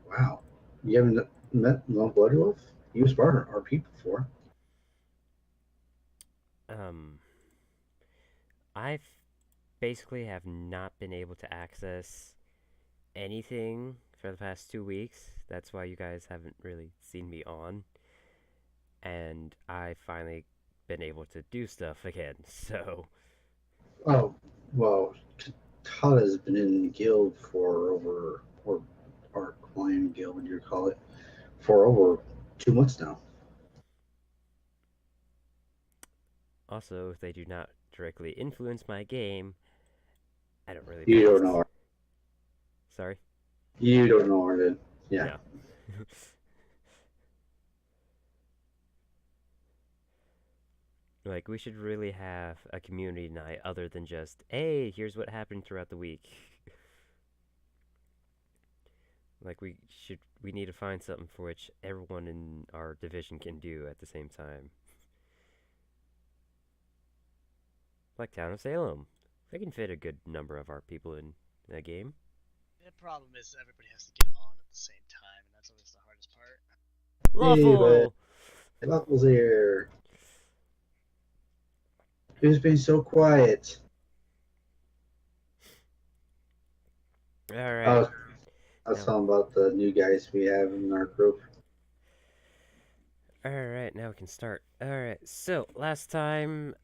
Wow. You haven't met No Bloody Wolf? He was part of our people before. Um, I basically have not been able to access anything for the past 2 weeks. That's why you guys haven't really seen me on. And I finally been able to do stuff again. So, Oh, well, Katata's been in the guild for over, or clan guild, you call it, for over 2 months now. also, if they do not directly influence my game, I don't really You mind. don't know. Sorry? You don't know her, then. Yeah. No. Like, we should really have a community night other than just, hey, here's what happened throughout the week. Like, we need to find something for which everyone in our division can do at the same time. Like Town of Salem. They can fit a good number of our people in a game. The problem is everybody has to get on at the same time, and that's always the hardest part. Hey, but Lawful! Knuckles here. Who's been so quiet? I Alright, was, I was now. talking about the new guys we have in our group. Alright, now we can start. Alright, so last time,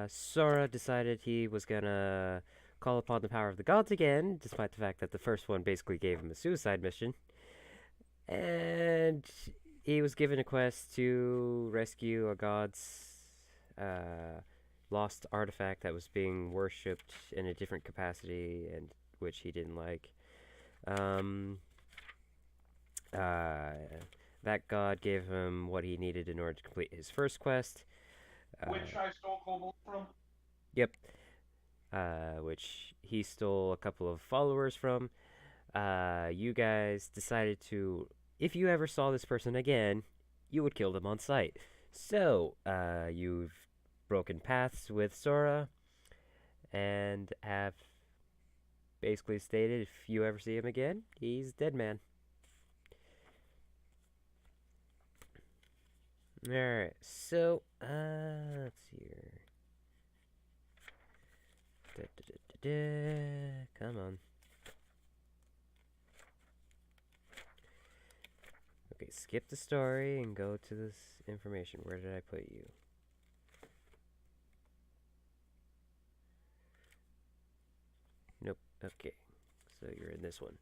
Sora decided he was gonna call upon the power of the gods again, despite the fact that the first one basically gave him a suicide mission. And he was given a quest to rescue a god's uh, lost artifact that was being worshipped in a different capacity and which he didn't like. Um, uh, that god gave him what he needed in order to complete his first quest. Which I stole Cobalt from. Yep. Which he stole a couple of followers from. You guys decided to, if you ever saw this person again, you would kill them on sight. So, you've broken paths with Sora and have basically stated if you ever see him again, he's dead man. Alright, so, let's see here. Da, da, da, da, da. Come on. Okay, skip the story and go to this information. Where did I put you? Nope. Okay. So you're in this one.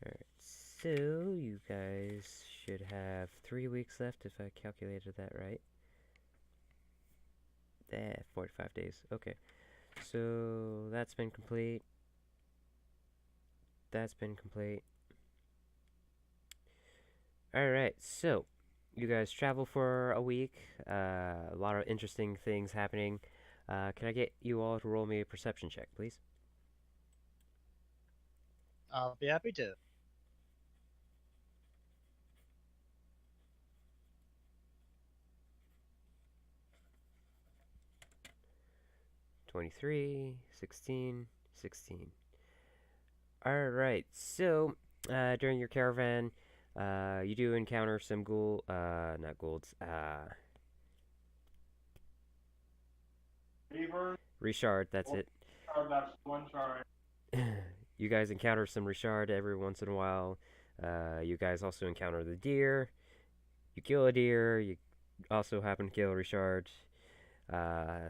Alright. So you guys should have 3 weeks left if I calculated that right. 45 days. Okay. So that's been complete. That's been complete. Alright, so you guys travel for a week. A lot of interesting things happening. Can I get you all to roll me a perception check, please? I'll be happy to. 23, 16, 16. Alright, so during your caravan, you do encounter some not ghouls, Beaver. Richard, that's Or it. that's one sorry. You guys encounter some Richard every once in a while. You guys also encounter the deer. You kill a deer, you also happen to kill Richard.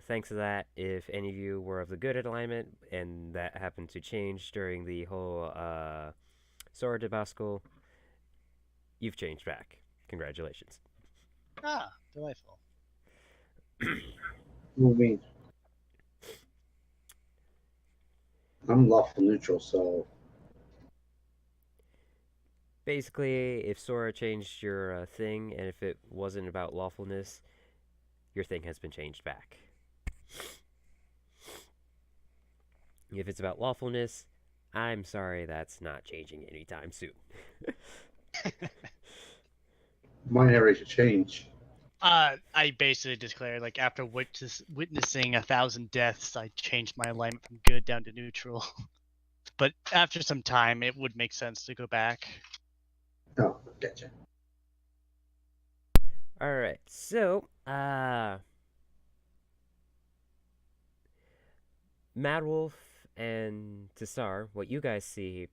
Thanks to that, if any of you were of the good alignment, and that happened to change during the whole Sora debacle, you've changed back. Congratulations. Ah, delightful. Moving. I'm lawful neutral, so Basically, if Sora changed your thing, and if it wasn't about lawfulness, your thing has been changed back. If it's about lawfulness, I'm sorry that's not changing anytime soon. mine never should change. I basically declared, like, after witnessing 1,000 deaths, I changed my alignment from good down to neutral. but after some time, it would make sense to go back. Oh, gotcha. Alright, so, Mad Wolf and Tassar, what you guys see,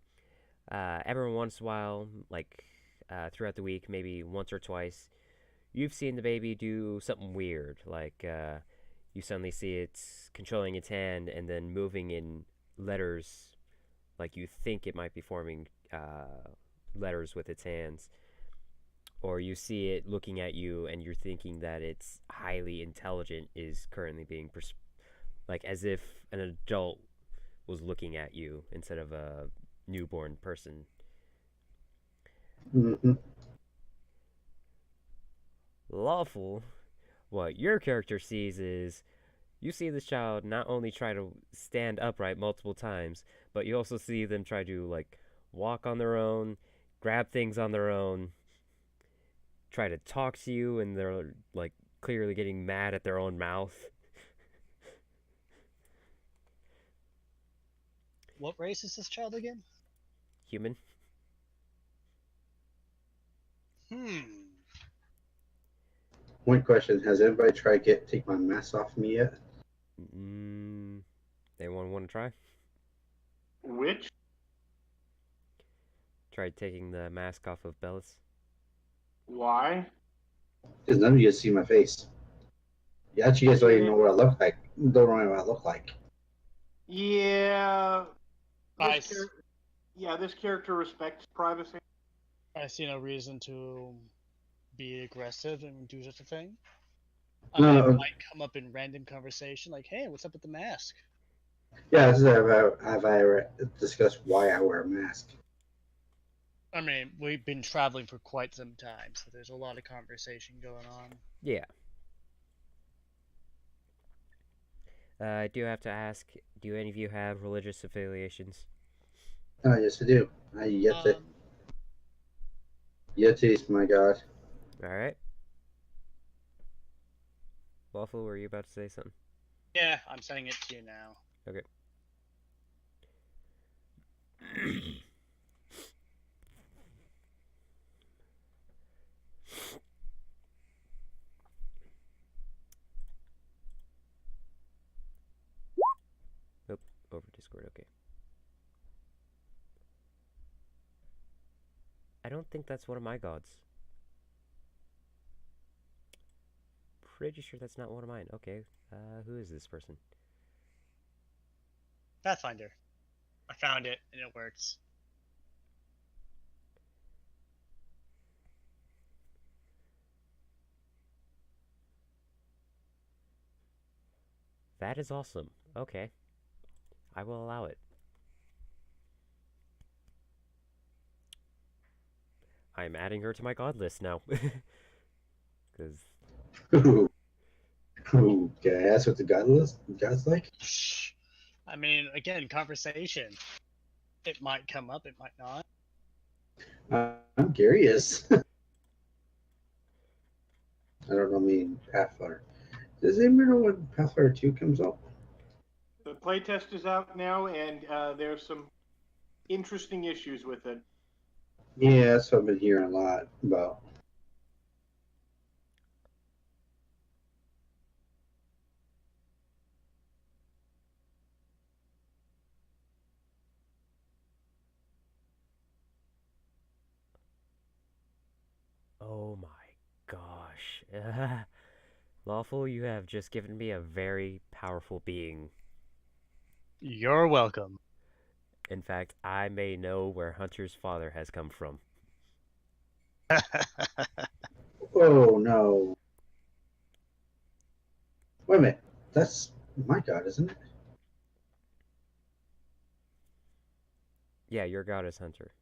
every once in a while, like, throughout the week, maybe once or twice, you've seen the baby do something weird, like, you suddenly see it controlling its hand and then moving in letters, like you think it might be forming, letters with its hands. Or you see it looking at you and you're thinking that it's highly intelligent is currently being like as if an adult was looking at you instead of a newborn person. Mm-hmm. Lawful, what your character sees is you see this child not only try to stand upright multiple times, but you also see them try to like walk on their own, grab things on their own, try to talk to you, and they're like clearly getting mad at their own mouth. What race is this child again? Human. One question: has anybody tried to take my mask off me yet? Anyone want to try? Which? Try taking the mask off of Bellis. Why? Because none of you see my face. Yeah, you guys don't even know what I look like. Don't know what I look like. Yeah. Nice. This character respects privacy. I see no reason to be aggressive and do such a thing. No. It might come up in random conversation, like, "Hey, what's up with the mask?" Yeah, have I ever discussed why I wear a mask? I mean, we've been traveling for quite some time, so there's a lot of conversation going on. Yeah. I do have to ask, do any of you have religious affiliations? Yes, I do. Yeti is my god. Alright. Waffle, were you about to say something? Yeah, I'm sending it to you now. Okay. Nope, over Discord, okay. I don't think that's one of my gods. Pretty sure that's not one of mine. Okay, who is this person? Pathfinder. I found it, and it works. That is awesome. Okay. I will allow it. I'm adding her to my god list now. Because... Ooh. Ooh, can I ask what the god's like? I mean, again, conversation. It might come up, it might not. I'm curious. I don't know, Pathfinder. Does anybody know when Pathfinder 2 comes out? The playtest is out now, and there's some interesting issues with it. Yeah, that's what I've been hearing a lot about. Oh my gosh. Lawful, you have just given me a very powerful being. You're welcome. In fact, I may know where Hunter's father has come from. Oh no. Wait a minute. That's my god, isn't it? Yeah, your god is Hunter.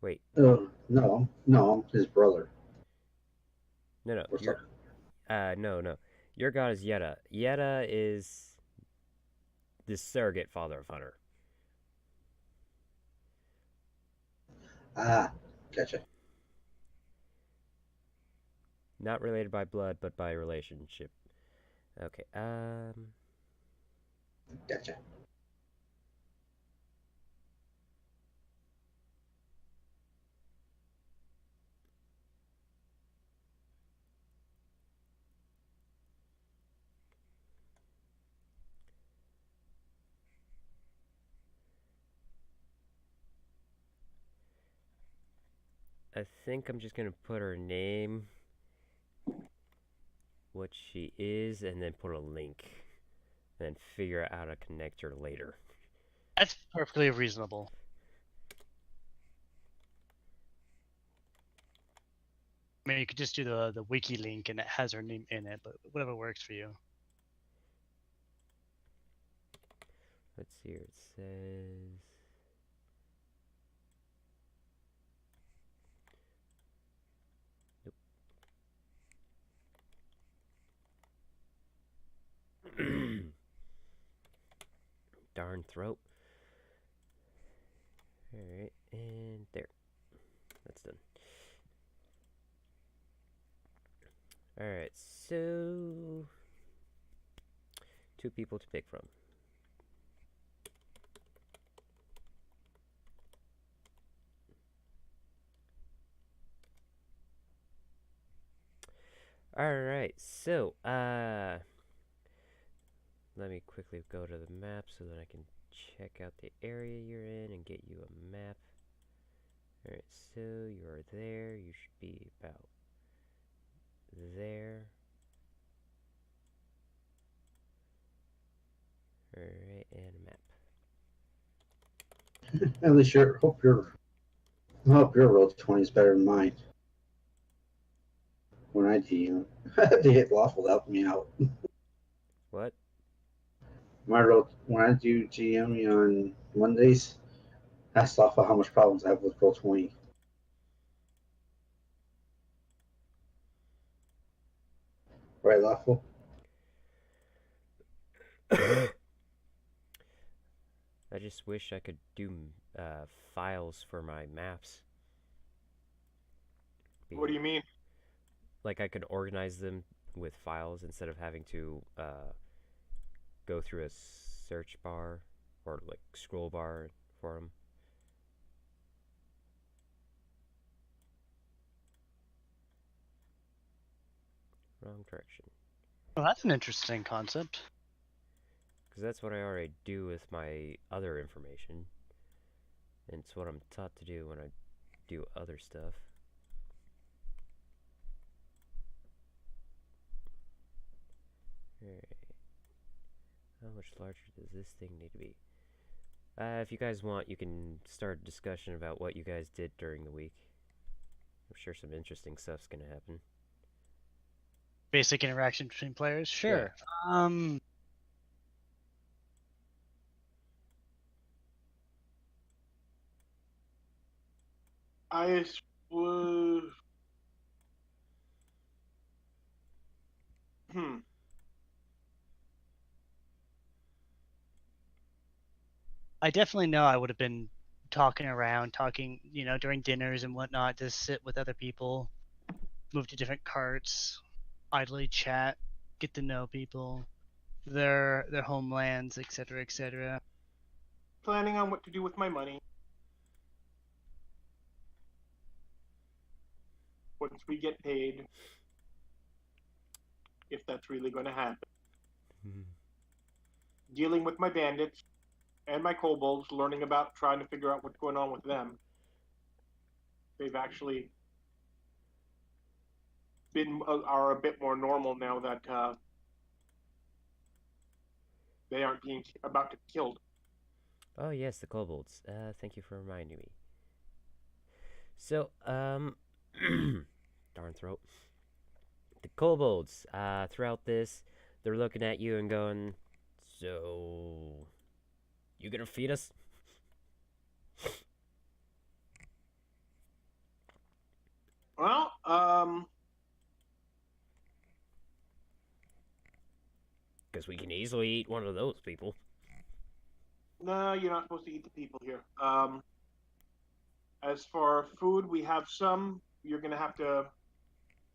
Wait. Oh, no, his brother. No. Or something. No. Your god is Yetta. Yetta is the surrogate father of Hunter. Ah, gotcha. Not related by blood, but by relationship. Okay, Gotcha. I think I'm just gonna put her name, what she is, and then put a link. And then figure out how to connect her later. That's perfectly reasonable. I mean, you could just do the wiki link and it has her name in it, but whatever works for you. Let's see here. It says. Nope. Darn throat. Alright, and there. That's done. Alright, so 2 people to pick from. Alright, so let me quickly go to the map so that I can check out the area you're in and get you a map. Alright, so you are there. You should be about there. Alright, and a map. At least hope your roll 20 is better than mine. When I GM, I had to hit lawful to help me out. What? When I do GM on Mondays, ask lawful how much problems I have with roll 20. Right, lawful. I just wish I could do files for my maps. What do you mean? Like I could organize them with files instead of having to go through a search bar or like scroll bar for them. Wrong direction. Well, that's an interesting concept. Because that's what I already do with my other information. And it's what I'm taught to do when I do other stuff. Alright. How much larger does this thing need to be? If you guys want, you can start a discussion about what you guys did during the week. I'm sure some interesting stuff's gonna happen. Basic interaction between players? Sure. I was. I definitely know I would have been talking, during dinners and whatnot, to sit with other people, move to different carts, idly chat, get to know people, their homelands, etc., etc. Planning on what to do with my money. Once we get paid, if that's really going to happen. Dealing with my bandits and my kobolds, learning about, trying to figure out what's going on with them. They've actually are a bit more normal now that they aren't being about to be killed. Oh yes, the kobolds. Thank you for reminding me. So, darn throat. The kobolds, throughout this, they're looking at you and going, so, you gonna feed us? Well, Because we can easily eat one of those people. no, you're not supposed to eat the people here. As for food, we have some. You're going to have to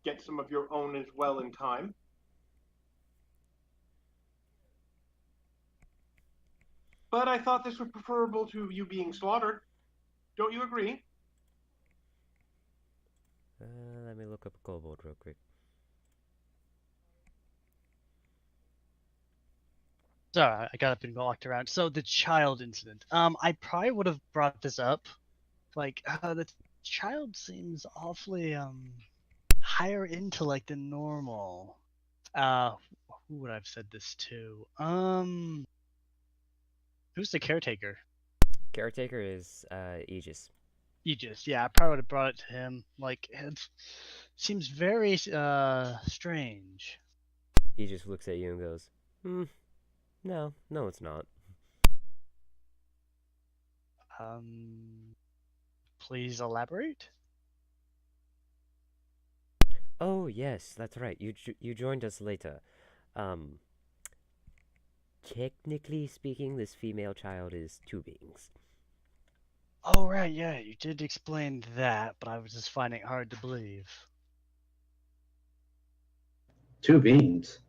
get some of your own as well in time. but I thought this was preferable to you being slaughtered. Don't you agree? Let me look up a kobold real quick. Sorry, I got up and walked around. So the child incident. I probably would have brought this up. Like, the child seems awfully higher intellect than normal. Who would I've said this to? Who's the caretaker? Caretaker is Aegis. Aegis. Yeah, I probably would have brought it to him. Like, it seems very strange. Aegis looks at you and goes, no, it's not. Please elaborate. Oh yes, that's right. You joined us later. Technically speaking, this female child is two beings. Oh right, yeah, you did explain that, but I was just finding it hard to believe. Two beings.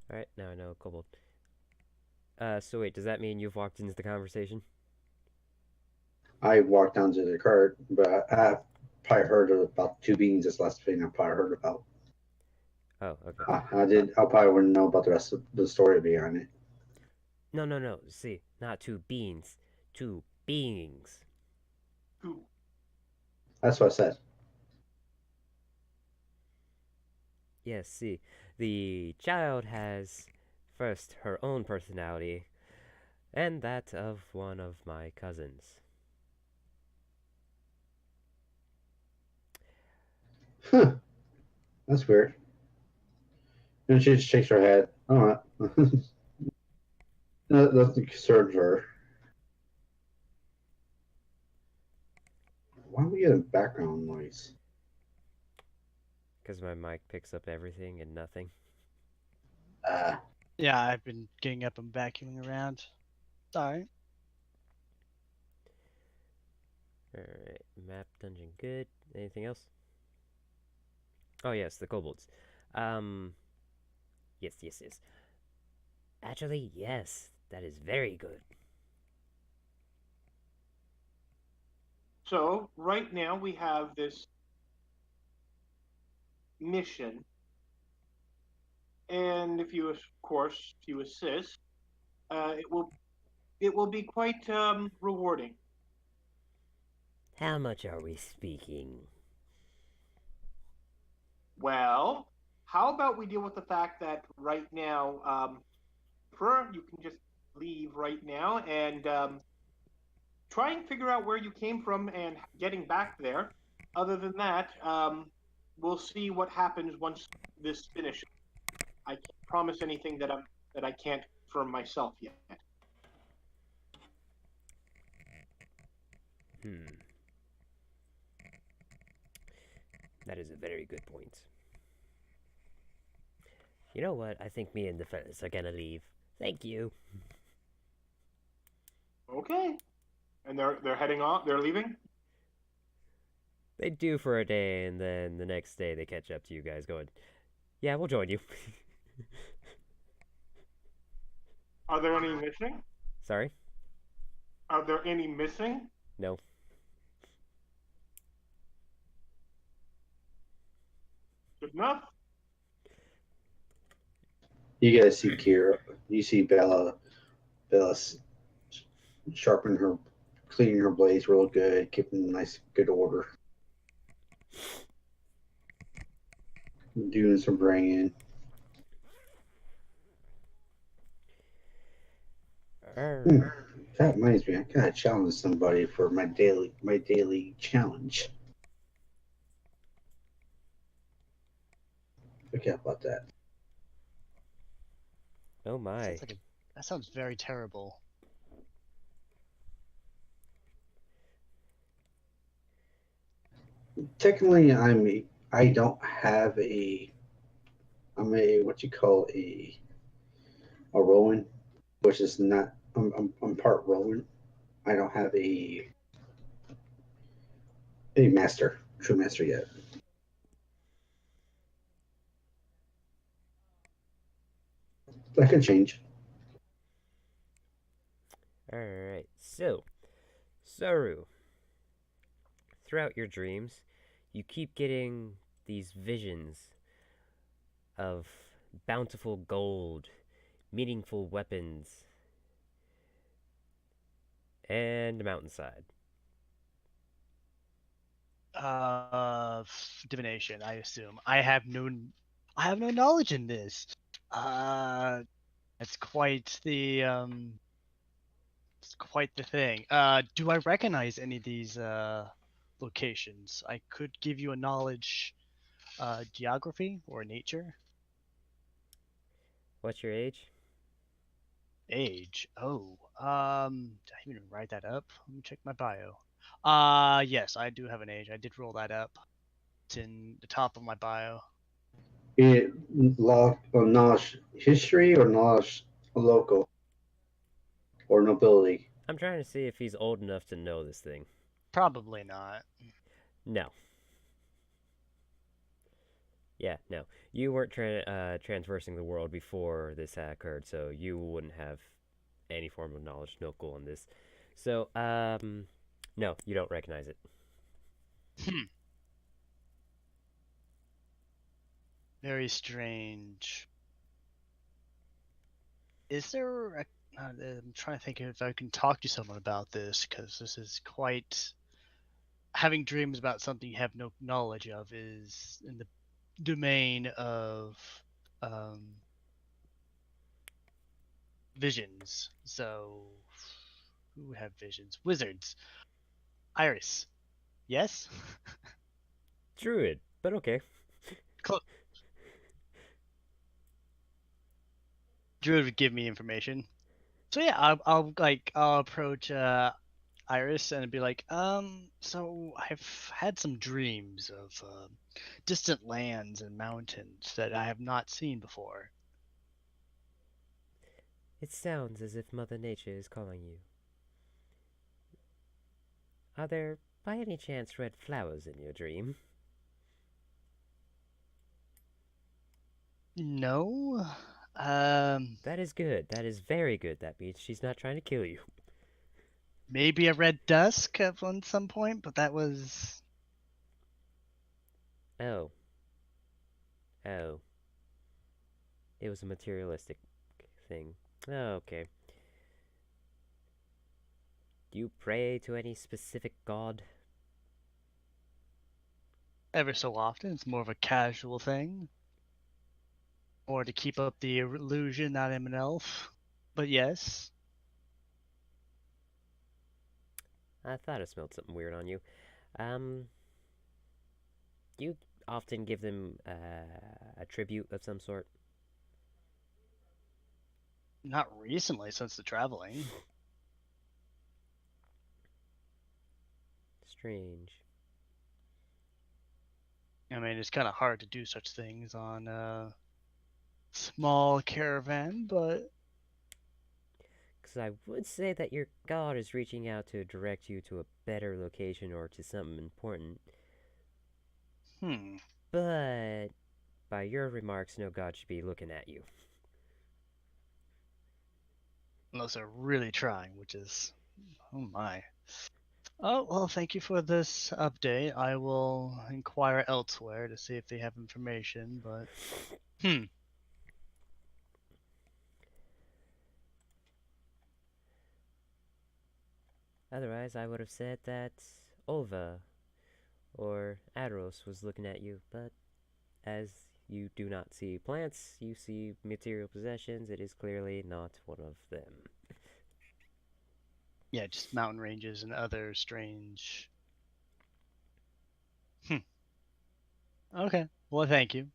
Alright, now I know kobold. So wait, does that mean you've walked into the conversation? I walked down to the cart, but I probably heard about two beings. This last thing I probably heard about. Oh, okay. I probably wouldn't know about the rest of the story behind it. No. See, not two beings. Two beings. Who? That's what I said. Yes, see, the child has first her own personality, and that of one of my cousins. Huh. That's weird. And she just shakes her head. All right. Nothing concerns her. Why are we getting background noise? Because my mic picks up everything and nothing. Yeah, I've been getting up and vacuuming around. Sorry. Alright, map dungeon good. Anything else? Oh yes, the kobolds. Yes. Actually, yes, that is very good. So right now we have this mission, and if you, of course, if you assist, it will be quite rewarding. How much are we speaking? Well, how about we deal with the fact that right now, you can just leave right now and try and figure out where you came from and getting back there. Other than that, we'll see what happens once this finishes. I can't promise anything that I can't for myself yet. That is a very good point. You know what? I think me and the fellas are gonna leave. Thank you. Okay. And they're heading off. They're leaving. They do for a day, and then the next day they catch up to you guys, going, "Yeah, we'll join you." Are there any missing? Sorry? Are there any missing? No. Good enough. You guys see Kira. You see Bella sharpening her, cleaning her blades real good, keeping nice, good order. Doing some bringing. That reminds me, I gotta challenge somebody for my daily challenge. Forget about that. Oh my. That sounds very terrible. Technically, I don't have I'm a what you call a Rowan, which is not. I'm part Rowan. I don't have a true master yet. That could change. Alright, so, Saru, throughout your dreams, you keep getting these visions of bountiful gold, meaningful weapons, and a mountainside. Divination, I assume. I have no knowledge in this. It's quite the thing. Do I recognize any of these locations? I could give you a knowledge, geography or nature. What's your age? Age. Oh, did I even write that up? Let me check my bio. Yes, I do have an age. I did roll that up. It's in the top of my bio. It knowledge history or knowledge local or nobility. I'm trying to see if he's old enough to know this thing. Probably not. No. Yeah, no. You weren't transversing the world before this occurred, so you wouldn't have any form of knowledge local on this. So, no, you don't recognize it. Very strange. Is there a... I'm trying to think if I can talk to someone about this, because this is quite... Having dreams about something you have no knowledge of is in the domain of visions. So, who have visions? Wizards. Iris. Yes? Druid, but okay. Druid would give me information. So yeah, I'll approach Iris and be like, so I've had some dreams of distant lands and mountains that I have not seen before. It sounds as if Mother Nature is calling you. Are there, by any chance, red flowers in your dream? No. That is good. That is very good. That means she's not trying to kill you. Maybe a red dusk at some point, but that was... Oh. Oh. It was a materialistic thing. Oh, okay. Do you pray to any specific god? Ever so often, it's more of a casual thing. Or to keep up the illusion that I'm an elf. But yes. I thought I smelled something weird on you. Do you often give them a tribute of some sort? Not recently, since the traveling. Strange. I mean, it's kind of hard to do such things on a small caravan, but... Because I would say that your god is reaching out to direct you to a better location or to something important. But by your remarks, no god should be looking at you. Unless they're really trying, which is... Oh my. Oh, well, thank you for this update. I will inquire elsewhere to see if they have information, but... Otherwise, I would have said that Olva or Adros was looking at you, but as you do not see plants, you see material possessions, it is clearly not one of them. Yeah, just mountain ranges and other strange... Okay, well, thank you.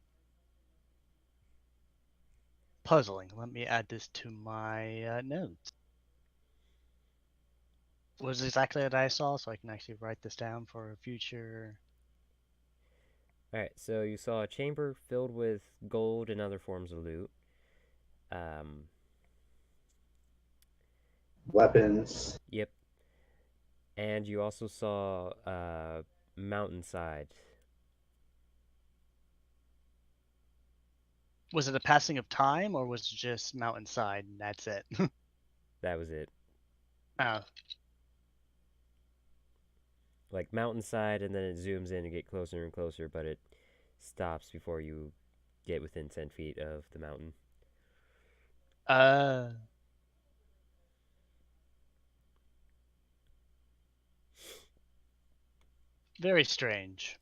Puzzling. Let me add this to my notes. What was exactly that I saw, so I can actually write this down for a future... Alright, so you saw a chamber filled with gold and other forms of loot. Weapons. Yep. And you also saw mountainside. Was it a passing of time, or was it just mountainside and that's it? That was it. Oh, Like mountainside, and then it zooms in and get closer and closer, but it stops before you get within 10 feet of the mountain. uh, very strange.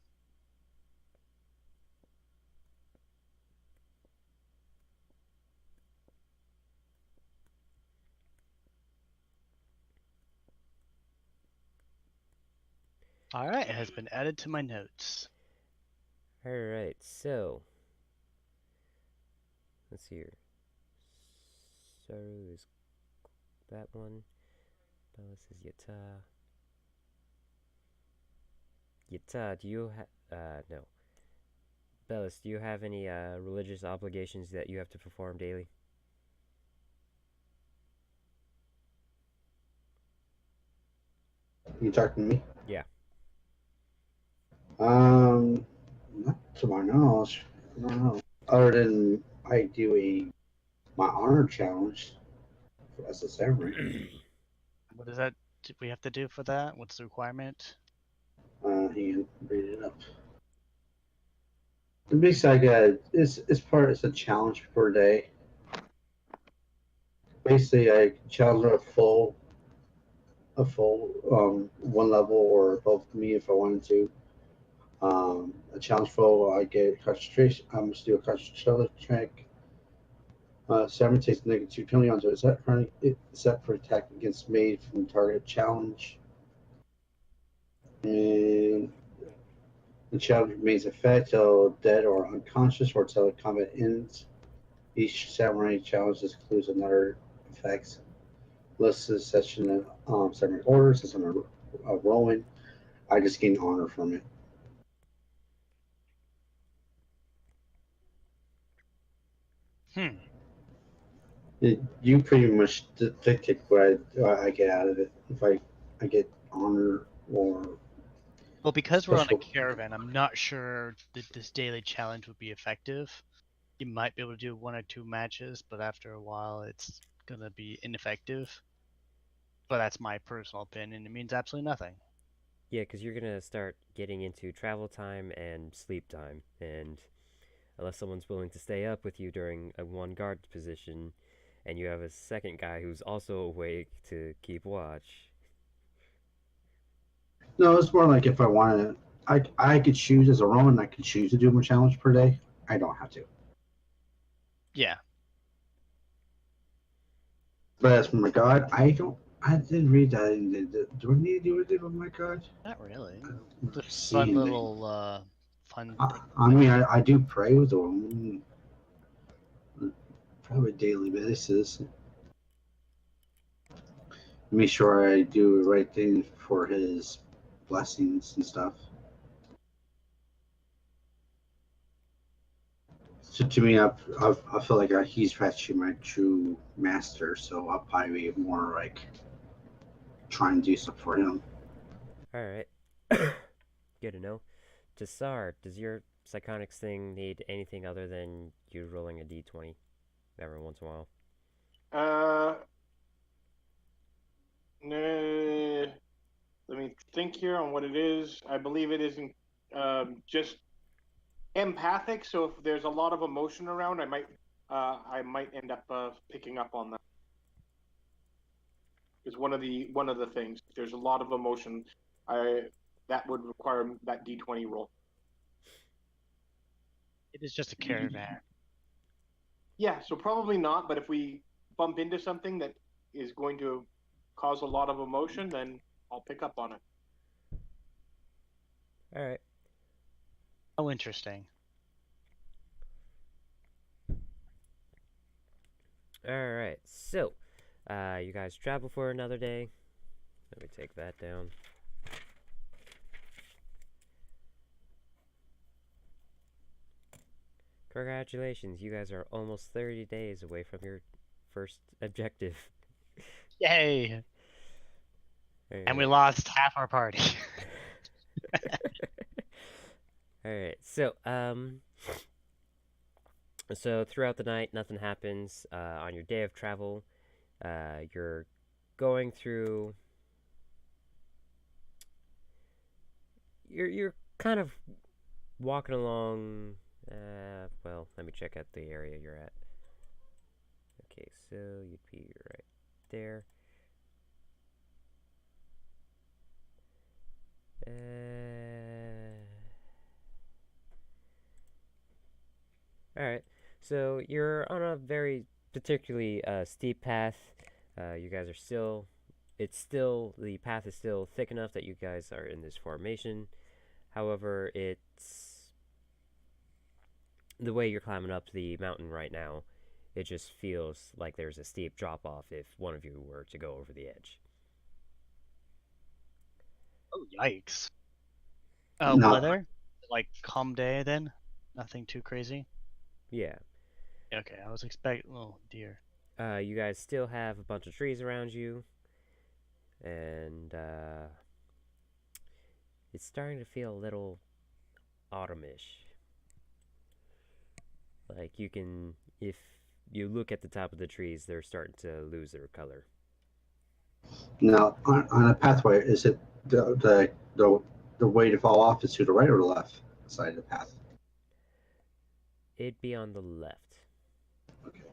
All right, it has been added to my notes. Alright, so. Let's see here. Saru is that one. Bellis is Yata. Yata, do you no. Bellis, do you have any religious obligations that you have to perform daily? You talking to me? Yeah. Not to my knowledge. I don't know. Other than I do my honor challenge as a samurai. What does that we have to do for that? What's the requirement? He can read it up. The big side guy it's a challenge per day. Basically, I challenge a full one level or above me if I wanted to. A challenge full, I get concentration. I must do a concentration check. Samurai takes -2 penalty onto it. Is that for attack against made from target challenge? And the challenge remains effect till dead or unconscious or till the combat ends. Each samurai challenge includes another effects. List this session of samurai orders as I'm rolling. I just gain honor from it. You pretty much dictate what I get out of it. If I get honor or Well, because we're on a special. caravan, I'm not sure that this daily challenge would be effective. You might be able to do 1 or 2 matches, but after a while, it's gonna be ineffective. But that's my personal opinion. It means absolutely nothing. Yeah, because you're gonna start getting into travel time and sleep time, and unless someone's willing to stay up with you during a one guard position, and you have a second guy who's also awake to keep watch. No, it's more like if I wanted, I could choose as a Roman. I could choose to do one challenge per day. I don't have to. Yeah. But as for my god, I don't. I didn't read that. Do I need to do it with my god? Not really. It's It's a fun little fun thing. I mean, I do pray with them. Probably daily basis. Make sure I do the right thing for his blessings and stuff. So to me, I feel like he's actually my true master. So I'll probably be more like trying to do stuff for him. Alright. Good to know. Tassar, does your Psychonics thing need anything other than you rolling a d20 every once in a while? No, let me think here on what it is. I believe it isn't just empathic. So if there's a lot of emotion around, I might end up picking up on that. Is one of the things. If there's a lot of emotion, that would require that d20 roll. It is just a caravan. Yeah, so probably not. But if we bump into something that is going to cause a lot of emotion, then I'll pick up on it. Alright. Oh, interesting. Alright, so, you guys travel for another day. Let me take that down. Congratulations, you guys are almost 30 days away from your first objective. Yay! And we lost half our party. Alright, so, So throughout the night, nothing happens. On your day of travel, you're going through. You're kind of walking along. Well, let me check out the area you're at. Okay, so you'd be right there. Alright, so you're on a very particularly steep path. You guys are still, the path is still thick enough that you guys are in this formation. However, it's the way you're climbing up the mountain right now, it just feels like there's a steep drop off if one of you were to go over the edge. Oh, yikes. No. Weather? Like calm day then? Nothing too crazy? Yeah. Okay, I was expecting. Oh dear. You guys still have a bunch of trees around you, and it's starting to feel a little autumnish. Like you can, if you look at the top of the trees, they're starting to lose their color. Now, on a pathway, is it the way to fall off is to the right or the left side of the path? It'd be on the left. Okay.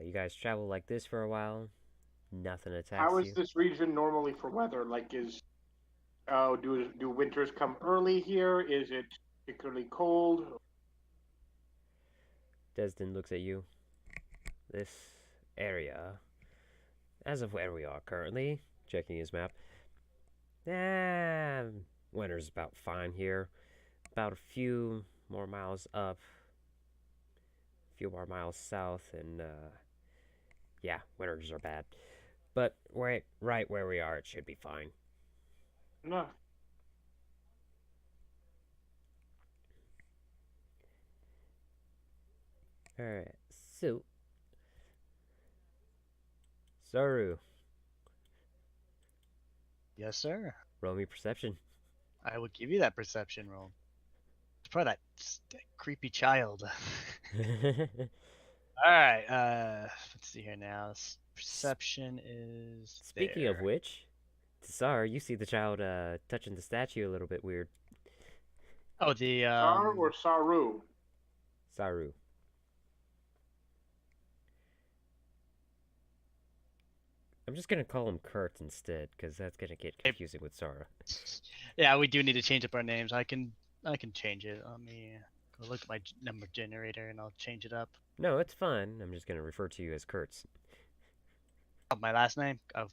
You guys travel like this for a while. Nothing attacks How is you. this region normally for weather? Like, do winters come early here? Is it particularly cold? Desden looks at you. This area, as of where we are currently, checking his map. Winter's about fine here. About a few more miles up, a few more miles south, and yeah, winters are bad. But right where we are, it should be fine. No. Alright, so Saru, Yes, sir. roll me perception. I would give you that perception roll. It's probably that creepy child. Alright, let's see here now. Perception is Speaking there. of which, Tsar, you see the child touching the statue a little bit weird. Oh, the Sar or Saru? Saru. I'm just gonna call him Kurt instead, because that's gonna get confusing with Sara. Yeah, we do need to change up our names. I can change it. Let me go look at my number generator and I'll change it up. No, it's fine. I'm just gonna refer to you as Kurtz. Oh, my last name? Oh,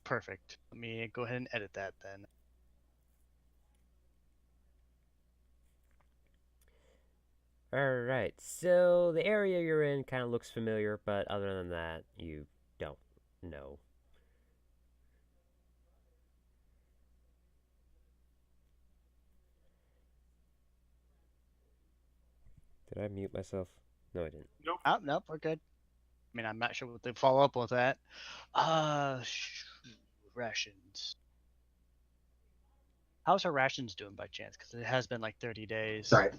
perfect. Let me go ahead and edit that then. Alright, so the area you're in kind of looks familiar, but other than that, you don't know. Did I mute myself? No, I didn't. Nope. Oh, nope, we're good. I mean, I'm not sure what they follow up with that. Rations. How's our rations doing by chance? Because it has been like 30 days. Sorry.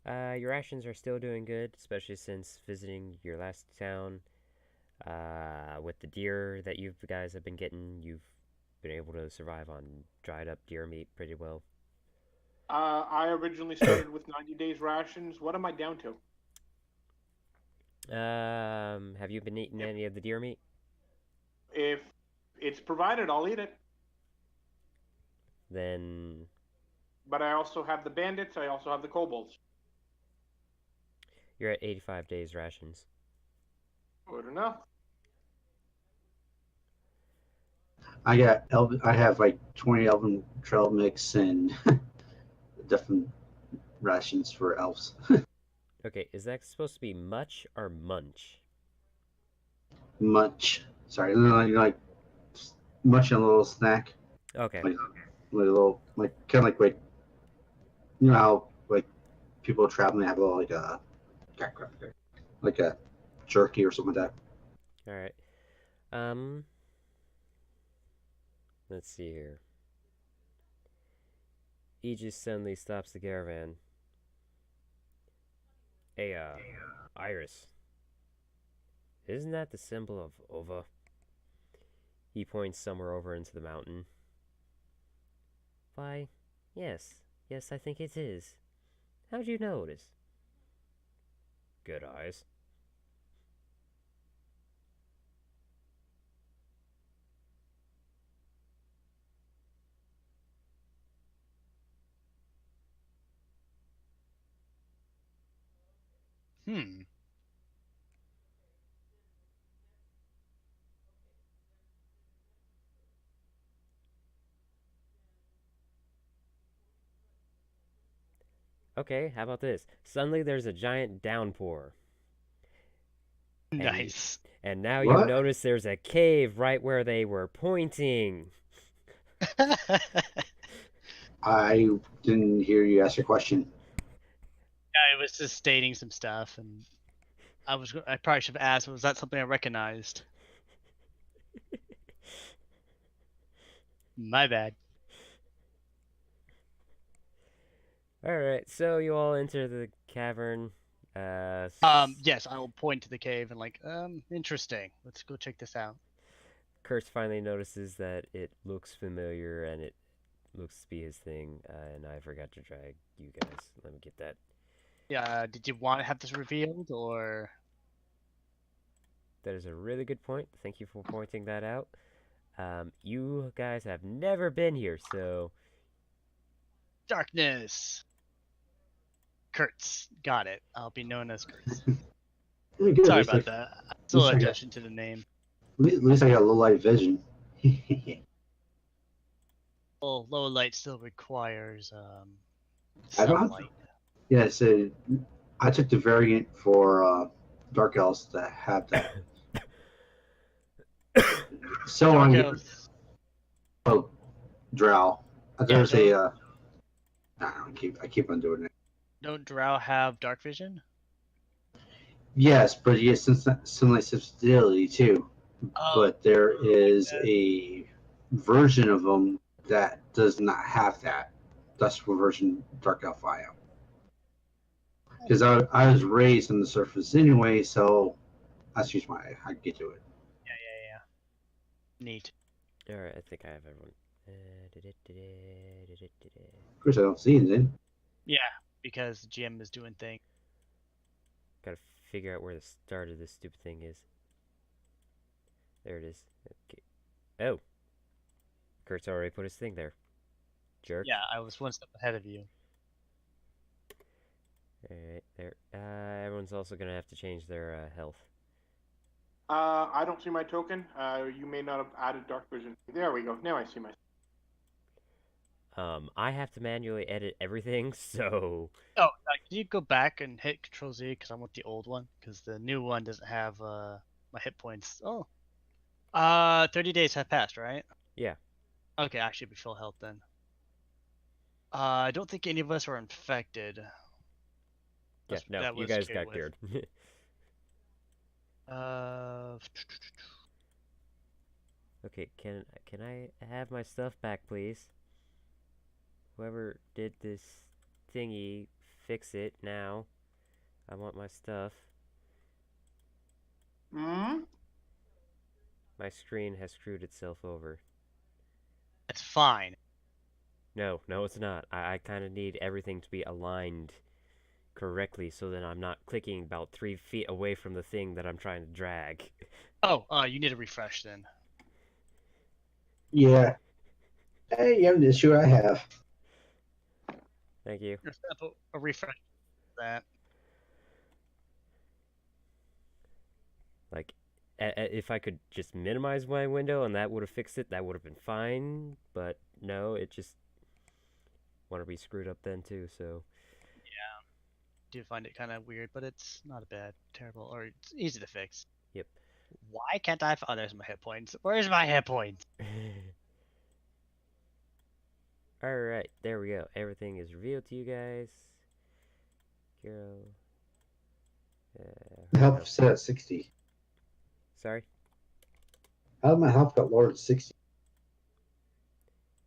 Your rations are still doing good, especially since visiting your last town. With the deer that you guys have been getting, you've been able to survive on dried up deer meat pretty well. I originally started with 90 days rations. What am I down to? Have you been eating any of the deer meat? If it's provided, I'll eat it. Then But I also have the bandits. I also have the kobolds. you're at 85 days rations. Good enough. I have like 20 elven trail mix and different rations for elves. Okay, is that supposed to be much or munch? Much. Sorry, like much and a little snack. Okay. Like a little, like kind of like you know how like people traveling have a little like a jerky or something like All right. Let's see here. Aegis suddenly stops the caravan. Hey, Iris. Isn't that the symbol of Ova? He points somewhere over into the mountain. Why, yes. Yes, I think it is. How'd you notice? Good eyes. Hmm. Okay, how about this? Suddenly there's a giant downpour. Nice. And now you What? notice there's a cave right where they were pointing. I didn't hear you ask a question. I was just stating some stuff, and I probably should have asked, was that something I recognized? My bad. Alright, so you all enter the cavern. Yes, I will point to the cave and interesting. Let's go check this out. Kurtz finally notices that it looks familiar and it looks to be his thing, and I forgot to drag you guys. Let me get that. Yeah, did you want to have this revealed, or? That is a really good point. Thank you for pointing that out. You guys have never been here, so Darkness! Kurtz. Got it. I'll be known as Kurtz. Good, Sorry at least about that. Still looks like attention to the name. At least I got low light vision. Well, low light still requires I don't have sunlight. Yeah, so I took the variant for Dark Elves that have that. So Dark on elves. Drow. Yeah, There's a. I keep on doing it. Don't Drow have dark vision? Yes, but he has sunlight sensitivity too. Oh, But there is a version of them that does not have that. That's what version Dark Elf I am. Because I was raised on the surface anyway, so that's just I get to it. yeah. Neat. alright, I think I have everyone. Of course, I don't see anything. Yeah, because the GM is doing things. Gotta figure out where the start of this stupid thing is. There it is. Okay. Oh! Kurt's already put his thing there. Jerk. Yeah, I was one step ahead of you. Alright, there. Everyone's also gonna have to change their health. I don't see my token. You may not have added dark vision. There we go. Now I see my. I have to manually edit everything, so... Oh, can you go back and hit Control Z because I want the old one? Because the new one doesn't have my hit points. Oh. 30 days have passed, right? Yeah. Okay, I should be full health then. I don't think any of us are infected. Yeah, no, that you was guys cured got with. cured. Okay, can I have my stuff back, please? Whoever did this thingy, fix it now. I want my stuff. Hmm? My screen has screwed itself over. That's fine. No, it's not. I kind of need everything to be aligned correctly so that I'm not clicking about 3 feet away from the thing that I'm trying to drag. Oh, you need a refresh then. Yeah. Hey, you have the issue I have. Thank you. You're set up a refresh for that. Like, if I could just minimize my window and that would have fixed it, that would have been fine. But no, it just want to be screwed up then too. So Yeah. Do find it kind of weird, but it's not a bad, terrible, or it's easy to fix. yep. Why can't I? Oh, there's my hit points. Where's my hit points? All right, there we go. Everything is revealed to you guys. Kiro. Health set at 60. Sorry. How did my health got lowered to 60?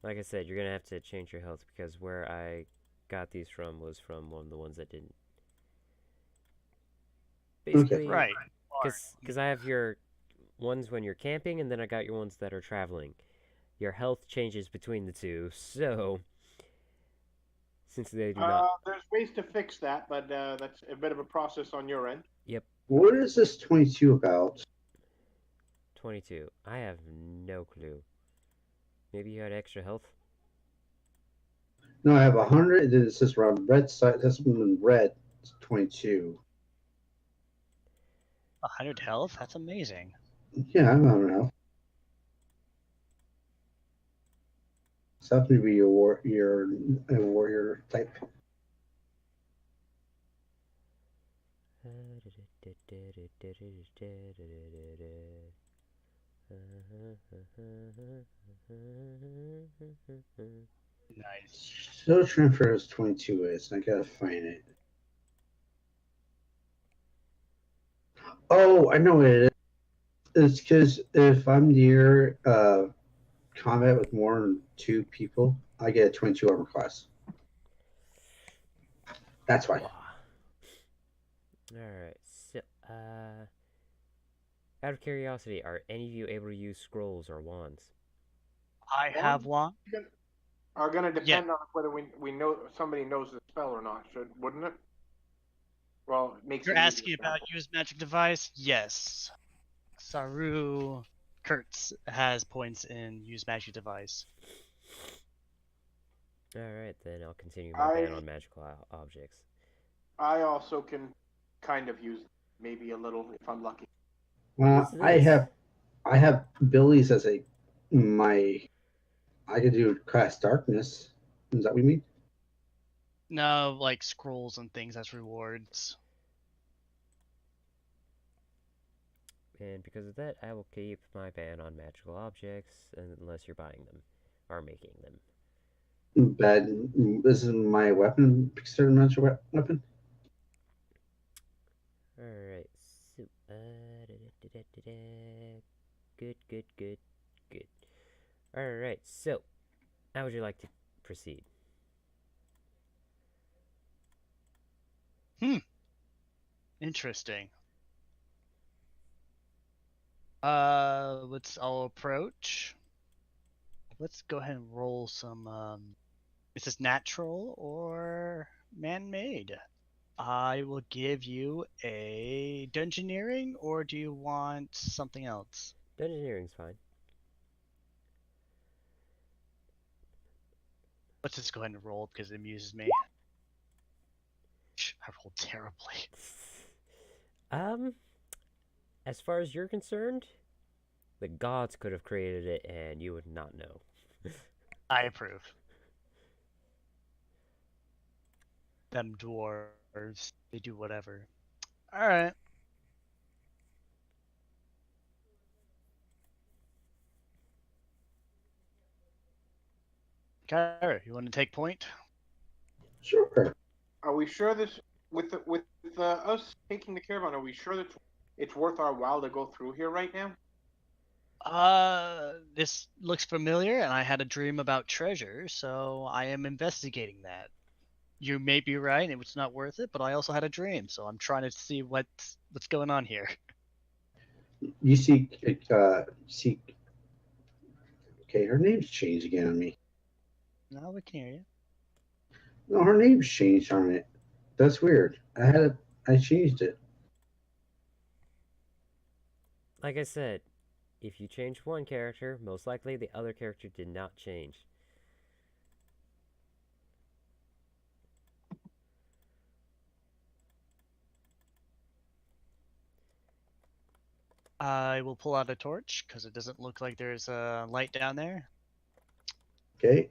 Like I said, you're gonna have to change your health because where I got these from was from one of the ones that didn't. Basically, Right. because I have your ones when you're camping, and then I got your ones that are traveling. Your health changes between the two, so since they do not. There's ways to fix that, but that's a bit of a process on your end. Yep, What is this 22 about? 22. I have no clue. Maybe you had extra health? No, I have 100. Then it says around red side. That's one in red. It's 22. 100 health? That's amazing. Yeah, I don't know. So that would be your a warrior type. Nice. So transfer is 22 is. I gotta find it. Oh, I know what it is. It's because if I'm near combat with more than 2 people, I get a 22 armor class. That's why. Alright, so, out of curiosity, are any of you able to use scrolls or wands? I have one. Are going to depend on whether we know somebody knows the spell or not, wouldn't it? Well, it makes You're it asking easier. about use magic device? Yes. Saru Kurtz has points in use magic device. Alright, then I'll continue my ban on magical objects. I also can kind of use maybe a little if I'm lucky. What's I this? have abilities as I could do cast darkness. Is that what you mean? No, like scrolls and things as rewards. And because of that, I will keep my ban on magical objects unless you're buying them or making them. Bad. This is my weapon. Considered a magic weapon. Alright, so, good. Alright, so, how would you like to proceed? Interesting. I'll approach. Let's go ahead and roll some, is this natural or man-made? I will give you a dungeoneering, or do you want something else? Dungeoneering's fine. Let's just go ahead and roll because it amuses me. I rolled terribly. As far as you're concerned, the gods could have created it and you would not know. I approve. Them dwarves, they do whatever. Alright. Kyra, you want to take point? Sure. Are we sure this with us taking the caravan? Are we sure that it's worth our while to go through here right now? This looks familiar, and I had a dream about treasure, so I am investigating that. You may be right, it's not worth it, but I also had a dream, so I'm trying to see what's going on here. You see. Okay, her name's changed again on me. No, we can hear you. No, her name's changed on it. That's weird. I changed it. Like I said, if you change one character, most likely the other character did not change. I will pull out a torch, because it doesn't look like there's a light down there. Okay.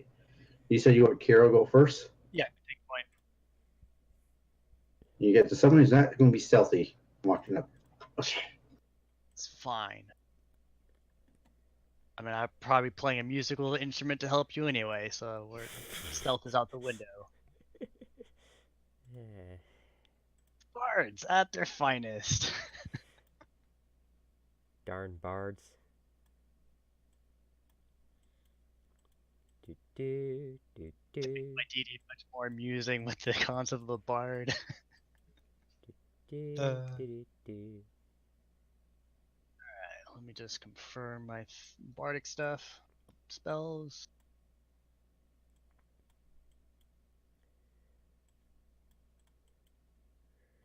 You said you want Kiro go first? Yeah, take point. You get to someone who's not going to be stealthy walking up. Okay. It's fine. I mean, I'm probably playing a musical instrument to help you anyway, so stealth is out the window. Bards at their finest. Darn bards. do, do, do, My DD much more amusing with the concept of a bard. do, Uh. do, do. Let me just confirm my bardic stuff. Spells.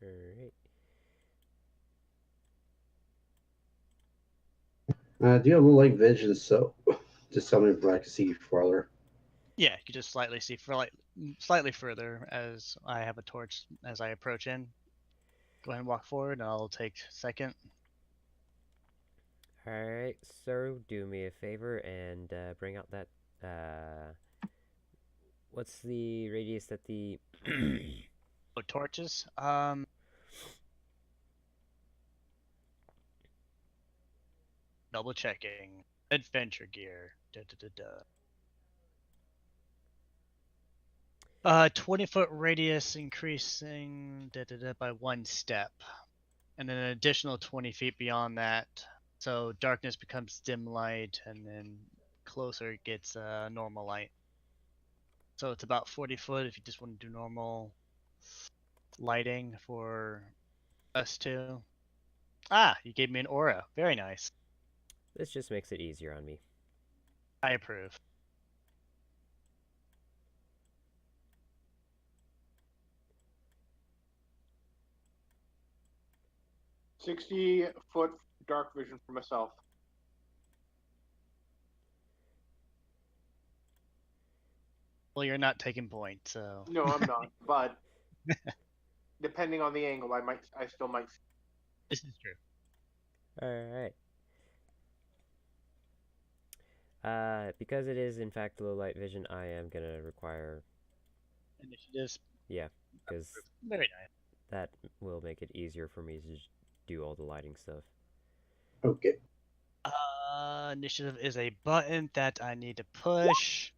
Alright. Do you have a light vision? So just tell me if I can see farther. Yeah, you can just slightly see for slightly further as I have a torch as I approach in. Go ahead and walk forward, and I'll take second. Alright, so do me a favor and bring out that, what's the radius that the... Oh, torches. Double checking. Adventure gear. 20-foot radius increasing by 1 step, and then an additional 20 feet beyond that. So darkness becomes dim light, and then closer it gets normal light. So it's about 40 foot if you just want to do normal lighting for us two. Ah, you gave me an aura. Very nice. This just makes it easier on me. I approve. $60-foot dark vision for myself. Well, you're not taking point, so. No, I'm not. But depending on the angle, I still might. This is true. Alright. Because it is in fact low light vision, I am gonna require... Initiatives. Yeah, because Very nice. that will make it easier for me to do all the lighting stuff. Okay. Initiative is a button that I need to push.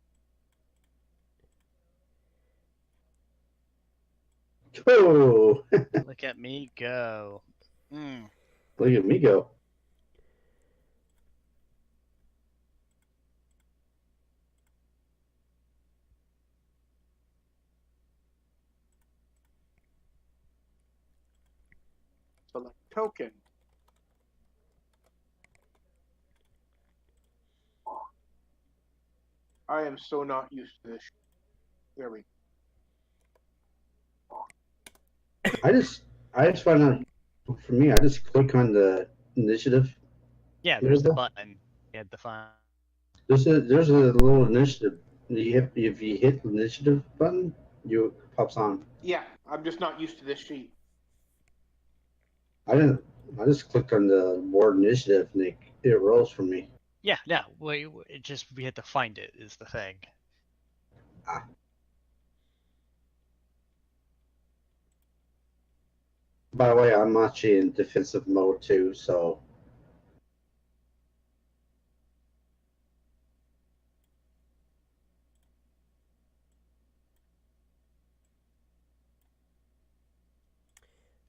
Oh, Look at me go. look at me go. Select token. I am so not used to this. There we go. I just find out, for me, I just click on the initiative. Yeah, there's the button. You had the fine. There's a little initiative. If you hit the initiative button, it pops on. Yeah, I'm just not used to this sheet. I just clicked on the board initiative and it rolls for me. Yeah, we had to find it is the thing. By the way, I'm actually in defensive mode too, so.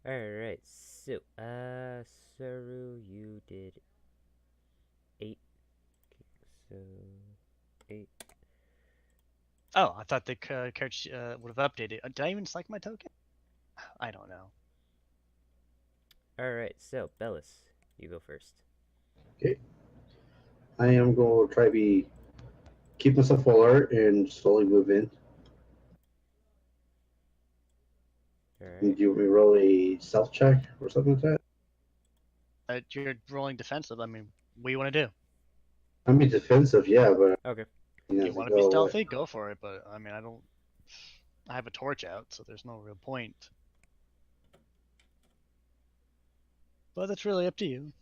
Alright, so, Saru, you did 8. So, 8. Oh, I thought the character would have updated. Did I even select my token? I don't know. Alright, so, Bellis, you go first. Okay. I am going to try to keep myself alert and slowly move in. Alright. Do you want me to roll a stealth check or something like that? You're rolling defensive. I mean, what do you want to do? I mean defensive, yeah, but Okay. You want to be stealthy? Go for it. But I mean, I have a torch out, so there's no real point. But that's really up to you.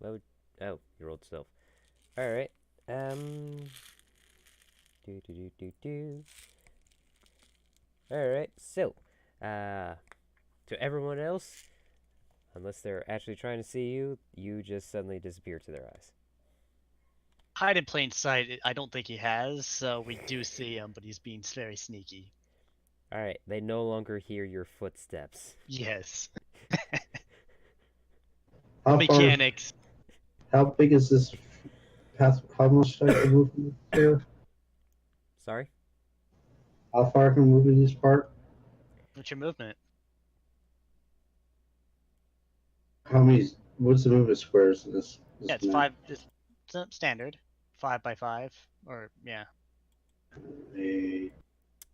Oh, you rolled stealth. Alright. Alright, so, to everyone else, unless they're actually trying to see you, you just suddenly disappear to their eyes. Hide in plain sight, I don't think he has, so we do see him, but he's being very sneaky. Alright, they no longer hear your footsteps. Yes. How Mechanics. How big is this path? How much I can move here? Sorry? How far I can move in this part? What's your movement? How many? What's the movement squares in this? Yeah, it's map? 5. It's standard. 5 by 5. Or, yeah.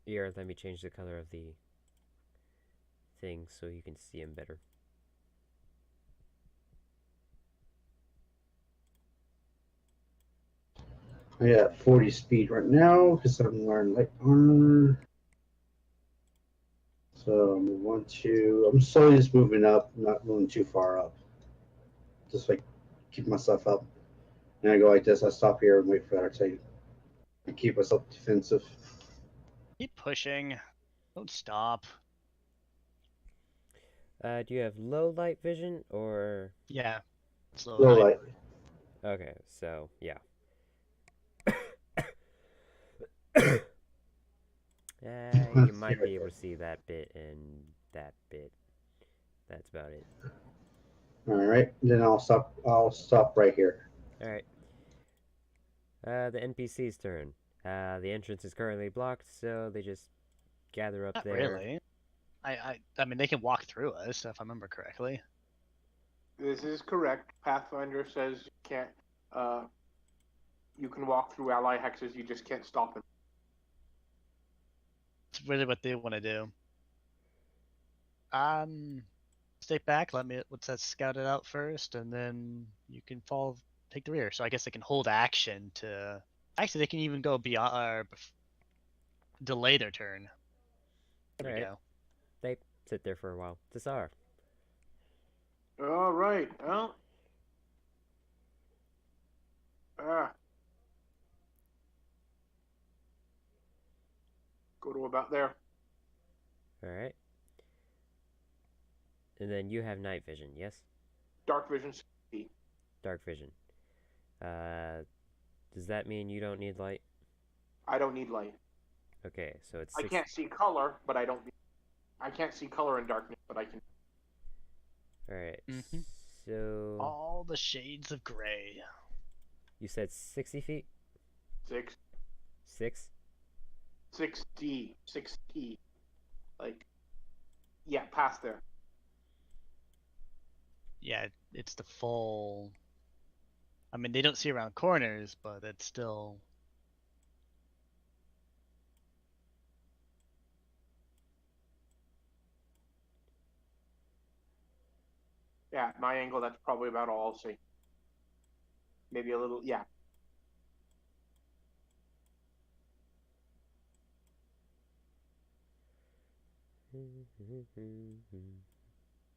Here, let me change the color of the thing so you can see them better. I got 40 speed right now because I'm wearing light armor. So I'm slowly just moving up, not moving too far up. Just like keep myself up. And I go like this, I stop here and wait for that to and keep myself defensive. Keep pushing. Don't stop. Do you have low light vision or? Yeah. Slow Low light. light. Okay, so yeah. You might be able to see that bit and that bit. That's about it. Alright, then I'll stop right here. Alright. The NPC's turn. The entrance is currently blocked, so they just gather up Not there. really. I mean, they can walk through us, if I remember correctly. This is correct. Pathfinder says you can't. You can walk through ally hexes. You just can't stop them. It's really what they want to do. Stay back. Let's scout it out first, and then you can take the rear. So I guess they can hold action to. Actually, they can even go beyond or delay their turn. There we go. They sit there for a while. Tassar. All right. Well. Go to about there. Alright. And then you have night vision, yes? Dark vision. Dark vision. Does that mean you don't need light? I don't need light. Okay, so it's. I can't see color, but I don't. I can't see color in darkness, but I can. Alright. Mm-hmm. So. All the shades of gray. You said 60 feet? 6. 6? 6D. 6T. Like. Yeah, past there. Yeah, it's the full. I mean, they don't see around corners, but it's still. Yeah, at my angle, that's probably about all I'll see. Maybe a little, yeah.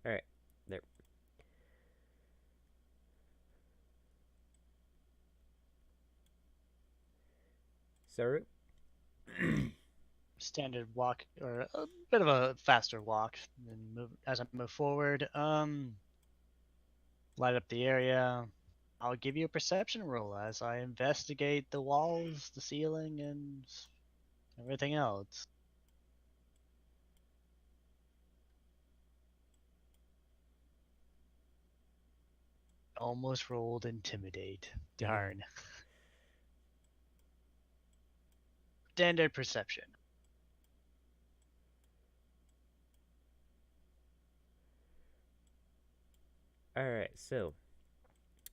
Alright, there. Saru? Standard walk, or a bit of a faster walk. And as I move forward, light up the area. I'll give you a perception roll as I investigate the walls, the ceiling, and everything else. Almost rolled intimidate. Darn. Standard perception. Alright, so.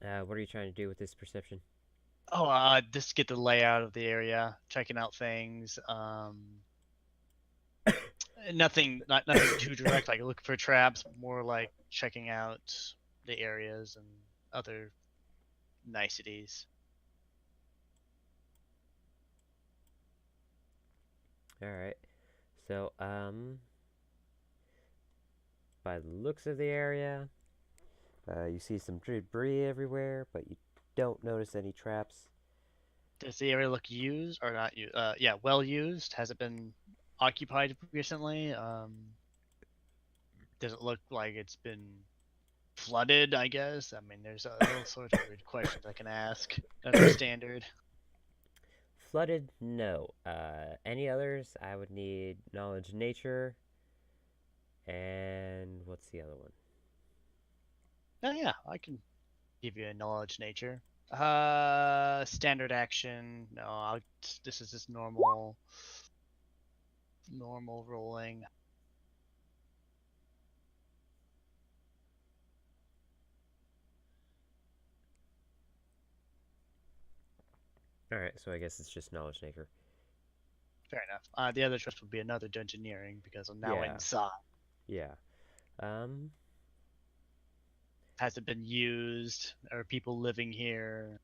What are you trying to do with this perception? Oh, just get the layout of the area, checking out things. Nothing too direct, like looking for traps. More like checking out the areas and other niceties. Alright. So, by the looks of the area, you see some debris everywhere, but you don't notice any traps. Does the area look used or not used? Yeah, well used. Has it been occupied recently? Does it look like it's been flooded? I guess. I mean, there's all sorts of weird questions I can ask. That's standard. Flooded? No. Any others? I would need knowledge nature. And what's the other one? Oh yeah, I can Give you a knowledge nature. Standard action. No, this is just normal rolling. Alright, so I guess it's just knowledge nature. Fair enough. The other choice would be another dungeoneering because I'm now Yeah. inside. Yeah. Hasn't been used. There are people living here.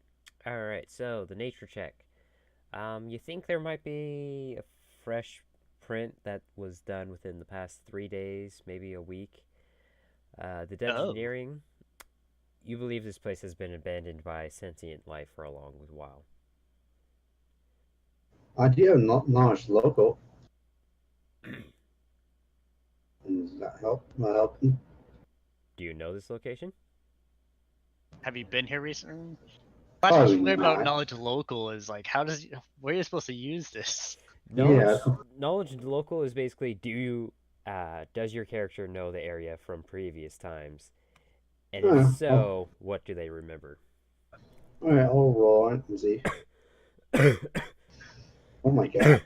Alright, so the nature check. You think there might be a fresh print that was done within the past 3 days, maybe a week. The dungeoneering, you believe this place has been abandoned by sentient life for a long while. I do have knowledge local. Does that help? Not helping? Do you know this location? Have you been here recently? That's what's Probably weird about not. knowledge local is like, where are you supposed to use this? Knowledge local is basically does your character know the area from previous times? And if so, what do they remember? Alright, I'll roll on it and see. Oh my god.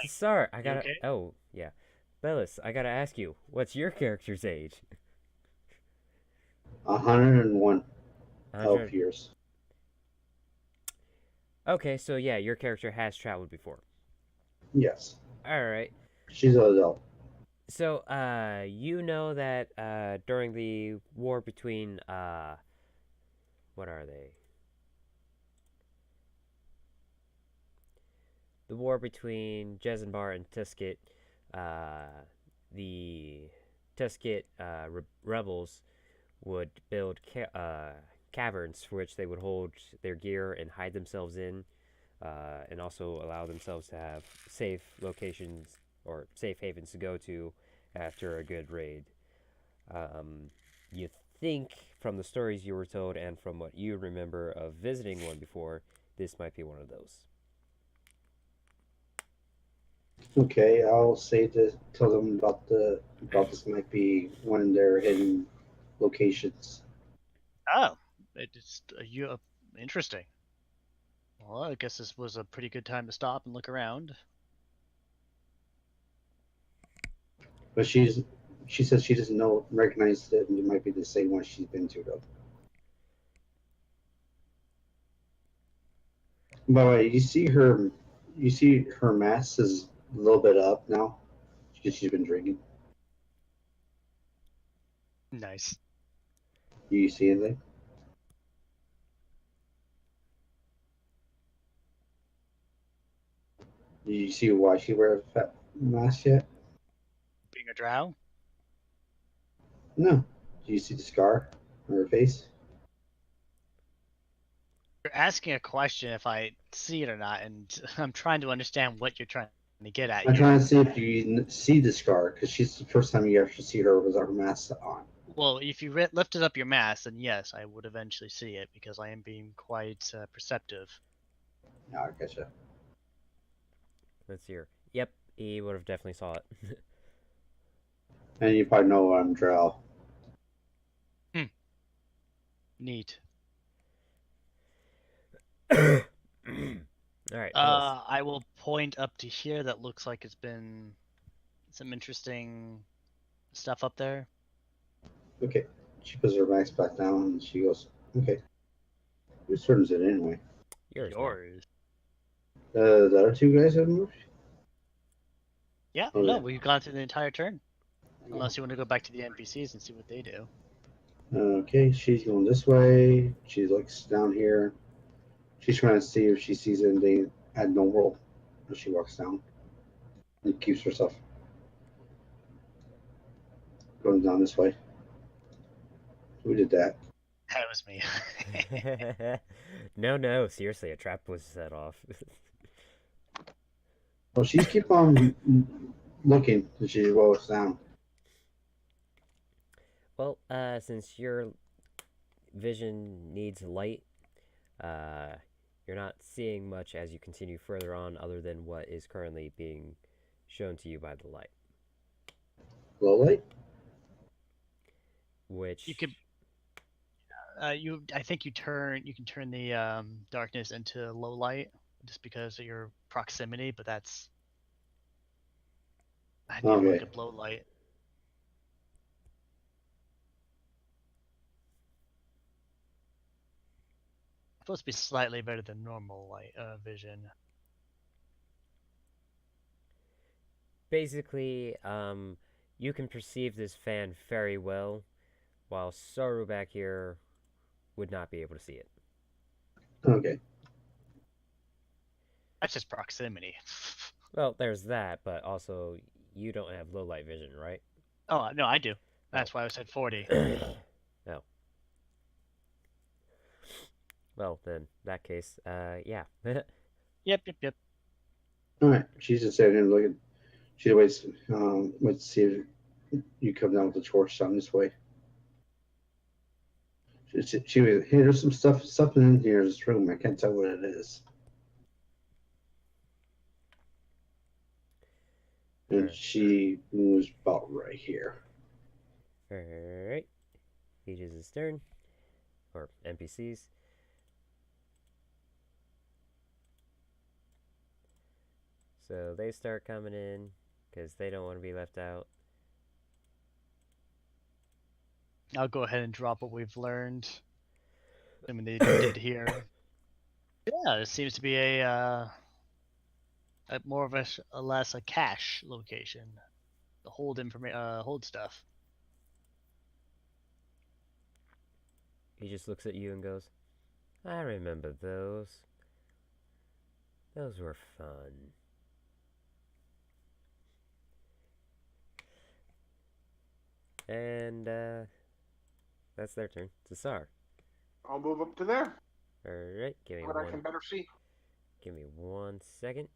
Sorry, I gotta. okay? Oh, yeah. Bellis, I gotta ask you, what's your character's age? 101 health 100. years. Okay, so yeah, your character has traveled before. Yes. Alright. She's an adult. So, you know that during the war between what are they? The war between Jezenbar and Tusket, the Tusket rebels would build caverns for which they would hold their gear and hide themselves in, and also allow themselves to have safe locations or safe havens to go to after a good raid. You think from the stories you were told and from what you remember of visiting one before, this might be one of those. Okay, I'll tell them about this might be one of their hidden locations. Oh, it's interesting. Well, I guess this was a pretty good time to stop and look around. But she says she doesn't recognize that it might be the same one she's been to though. By the way, you see her mask is a little bit up now because she's been drinking. Nice. Do you see anything? Do you see why she wears a fat mask yet? Being a drow? No. Do you see the scar on her face? You're asking a question if I see it or not, and I'm trying to understand what you're trying to get at. I'm trying to see if you see the scar because she's the first time you actually see her without her mask on. Well, if you lifted up your mask, then yes, I would eventually see it because I am being quite perceptive. Yeah, I gotcha. Let's hear. Yep, he would have definitely saw it. And you probably know I'm Drow. Neat. All right. I will point up to here. That looks like it's been some interesting stuff up there. Okay. She puts her mask back down and she goes, okay. Whose turn is it anyway? Yours. The other two guys have moved? Yeah, Oh, no, yeah. we've gone through the entire turn. Unless you want to go back to the NPCs and see what they do. Okay, she's going this way. She looks down here. She's trying to see if she sees anything abnormal as she walks down. And keeps herself going down this way. Who did that? That was me. No, seriously, a trap was set off. Well, she's keep on looking as she walks down. Well, since your vision needs light, you're not seeing much as you continue further on other than what is currently being shown to you by the light. Low light? Which... You could I think you can turn the darkness into low light just because of your proximity, but that's I need to look Okay. at low light. Supposed to be slightly better than normal light vision. Basically, you can perceive this fan very well, while Saru back here would not be able to see it. Okay. That's just proximity. Well, there's that, but also you don't have low light vision, right? Oh no, I do. That's why I said 40. Oh. Well, then, in that case, yeah. Yep. All right. She's just sitting there looking. She waits. Waits to see if you come down with the torch down this way. She was. Hey, there's something in here in this room. I can't tell what it is. And Alright. she moves about right here. Alright. He uses his turn. Or NPCs. So they start coming in, because they don't want to be left out. I'll go ahead and drop what we've learned. I mean, they did here. Yeah, it seems to be a more of a less a cache location. The hold stuff. He just looks at you and goes, I remember those. Those were fun. And, that's their turn. Tsar. I'll move up to there. Alright, give me But I can better see. Give me 1 second.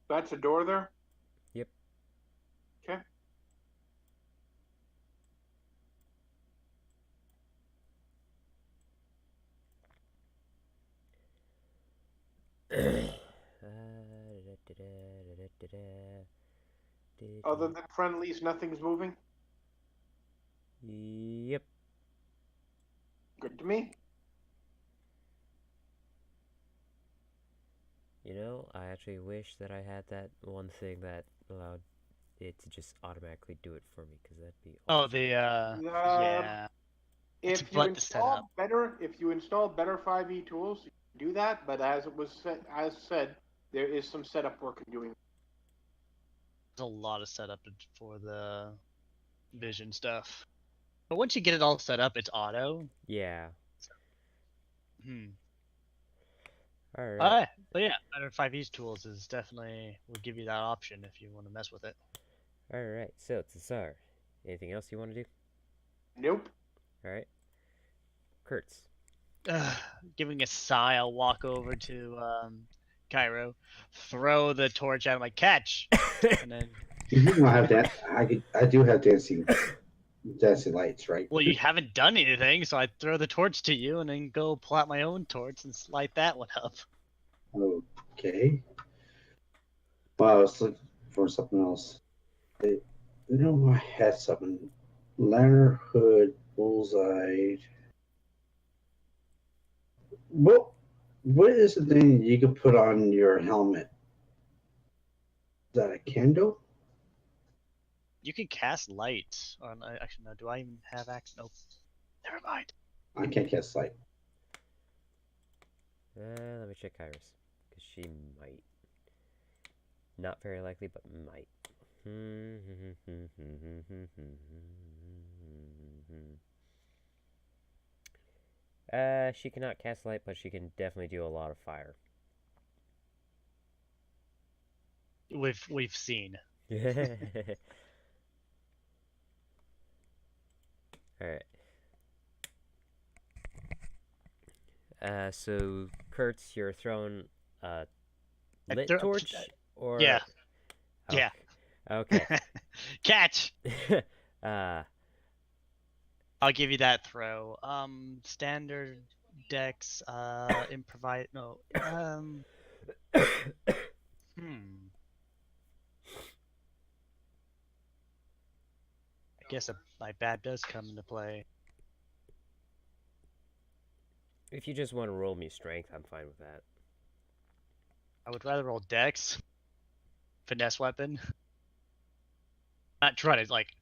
That's a door there? Yep. Okay. Other than friendlies, nothing's moving? Yep. Good to me. You know, I actually wish that I had that one thing that allowed it to just automatically do it for me, because that'd be Oh, awesome. yeah. It's a If you button to set up. install better 5e tools, you can do that. But as said, there is some setup work in doing. There's a lot of setup for the vision stuff. But once you get it all set up, it's auto. Yeah. Hmm. Alright. But yeah, better 5e's tools is definitely will give you that option if you want to mess with it. Alright, so Tsar. Anything else you want to do? Nope. Alright. Kurtz. Giving a sigh, I'll walk over to Cairo, throw the torch out of my catch, and then. You don't have that. I do have dancing lights, right? Well, you haven't done anything, so I throw the torch to you, and then go pull out my own torch and light that one up. Okay. Well, I was looking for something else. I had something. Lantern, hood, bullseye. What is the thing you can put on your helmet? Is that a candle? You can cast light on. Actually, no. Do I even have access? Nope. Never mind. I can't cast light. Let me check Iris, because she might. Not very likely, but might. She cannot cast light, but she can definitely do a lot of fire. We've seen. Alright. So Kurtz, you're throwing a lit torch? Or Yeah. Okay. Yeah. Okay. Catch! I'll give you that throw. Standard dex, improvise. No. guess my bad does come into play. If you just want to roll me strength, I'm fine with that. I would rather roll Dex. Finesse weapon. Not try to, like,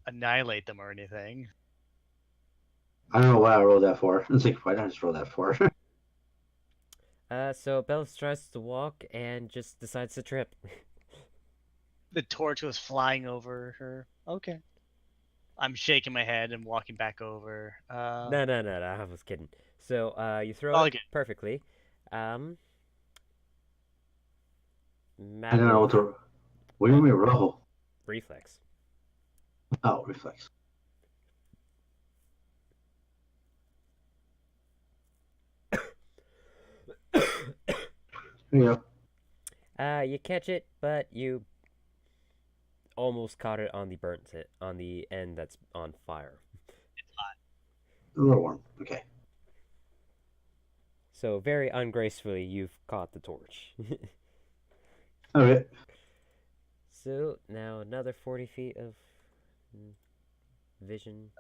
annihilate them or anything. I don't know why I rolled that for. It's like, why did I just roll that for? So Bella tries to walk and just decides to trip. The torch was flying over her. Okay. I'm shaking my head and walking back over. No, I was kidding. So, you throw Oh, it okay. perfectly. I don't know what to. What do you mean roll? Reflex. Oh, reflex. There you go. You catch it, but you almost caught it on the end that's on fire. A little warm. Okay. So very ungracefully, you've caught the torch. Okay. So now another 40 feet of vision.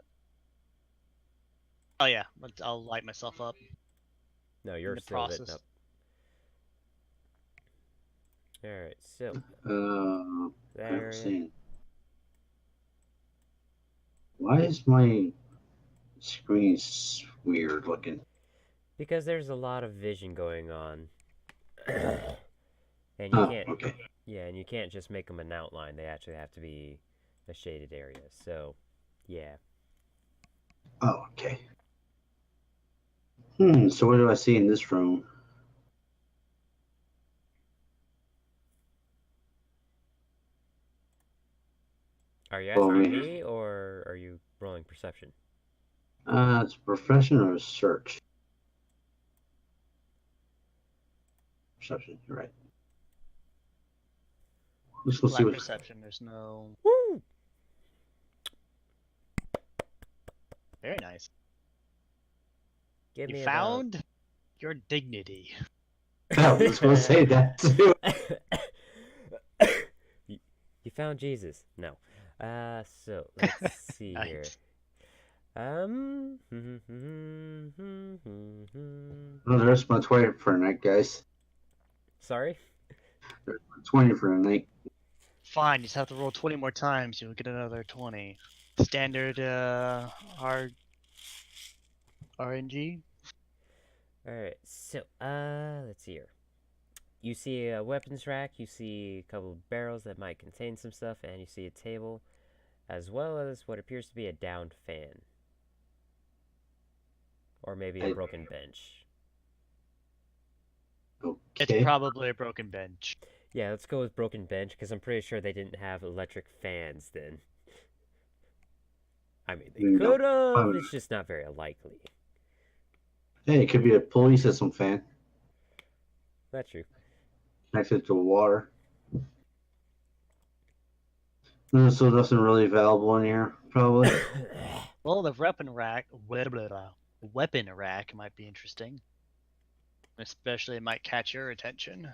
Oh yeah, I'll light myself up. No, you're the still lit process. up. Alright, so I that haven't area. seen. Why is my screen weird looking? Because there's a lot of vision going on. And you Oh, can't, okay. yeah, and you can't just make them an outline. They actually have to be a shaded area. So, yeah. Oh, okay. So what do I see in this room? Are you Well, asking we- me, or are you rolling perception? It's a profession or a search? Perception, you're right. Let's go see Black what. perception. There's no. Woo! Very nice. Give me You about... found your dignity. I was going to say that too. You found Jesus. No. So let's see Nice. here. Well, there's my 20 for a night, guys. Sorry? There's my 20 for a night. Fine, you just have to roll 20 more times. You'll get another 20. Standard RNG. Alright, so, let's see here. You see a weapons rack, you see a couple of barrels that might contain some stuff, and you see a table, as well as what appears to be a downed fan. Or maybe a broken bench. It's Okay. probably a broken bench. Yeah, let's go with broken bench, because I'm pretty sure they didn't have electric fans then. I mean, they No, could have, probably it's just not very likely. Hey, it could be a pulley system fan That's true. connected to water. So nothing really available in here, probably. Well, the weapon rack might be interesting. Especially it might catch your attention.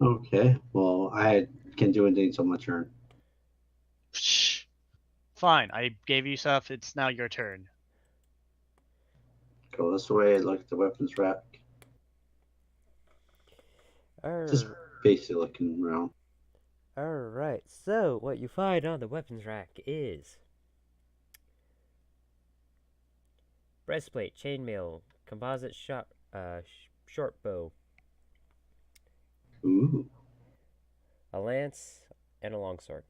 Okay. Well, I can't do anything until my turn. Shh. Fine, I gave you stuff. It's now your turn. Go this way. Look at the weapons rack. Just basically looking around. Alright, so what you find on the weapons rack is breastplate, chainmail, composite short bow, Ooh. a lance, and a longsword.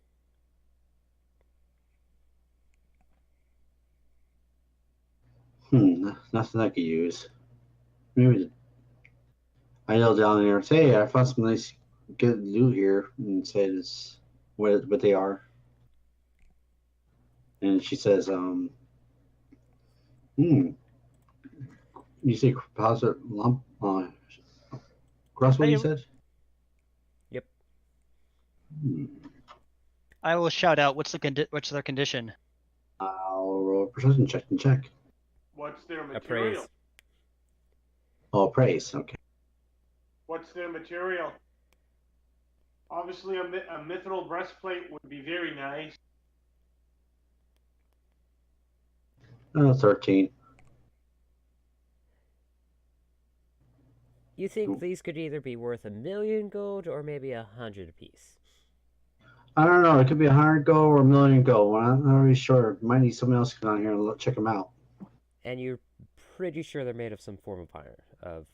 Nothing I could use. Maybe I yelled down there and say, "Hey, I found some nice good loot here," and said it's what they are. And she says, you say composite lump crossbow, you said? Yep. I will shout out. What's their condition? I'll roll a perception check and check. What's their material? Appraise. Oh, praise. Okay. What's their material? Obviously, a mithril breastplate would be very nice. 13. You think these could either be worth 1,000,000 gold or maybe 100 apiece? I don't know. It could be 100 gold or 1,000,000 gold. I'm not really sure. Might need someone else to come down here and check them out. And you're pretty sure they're made of some form of iron, of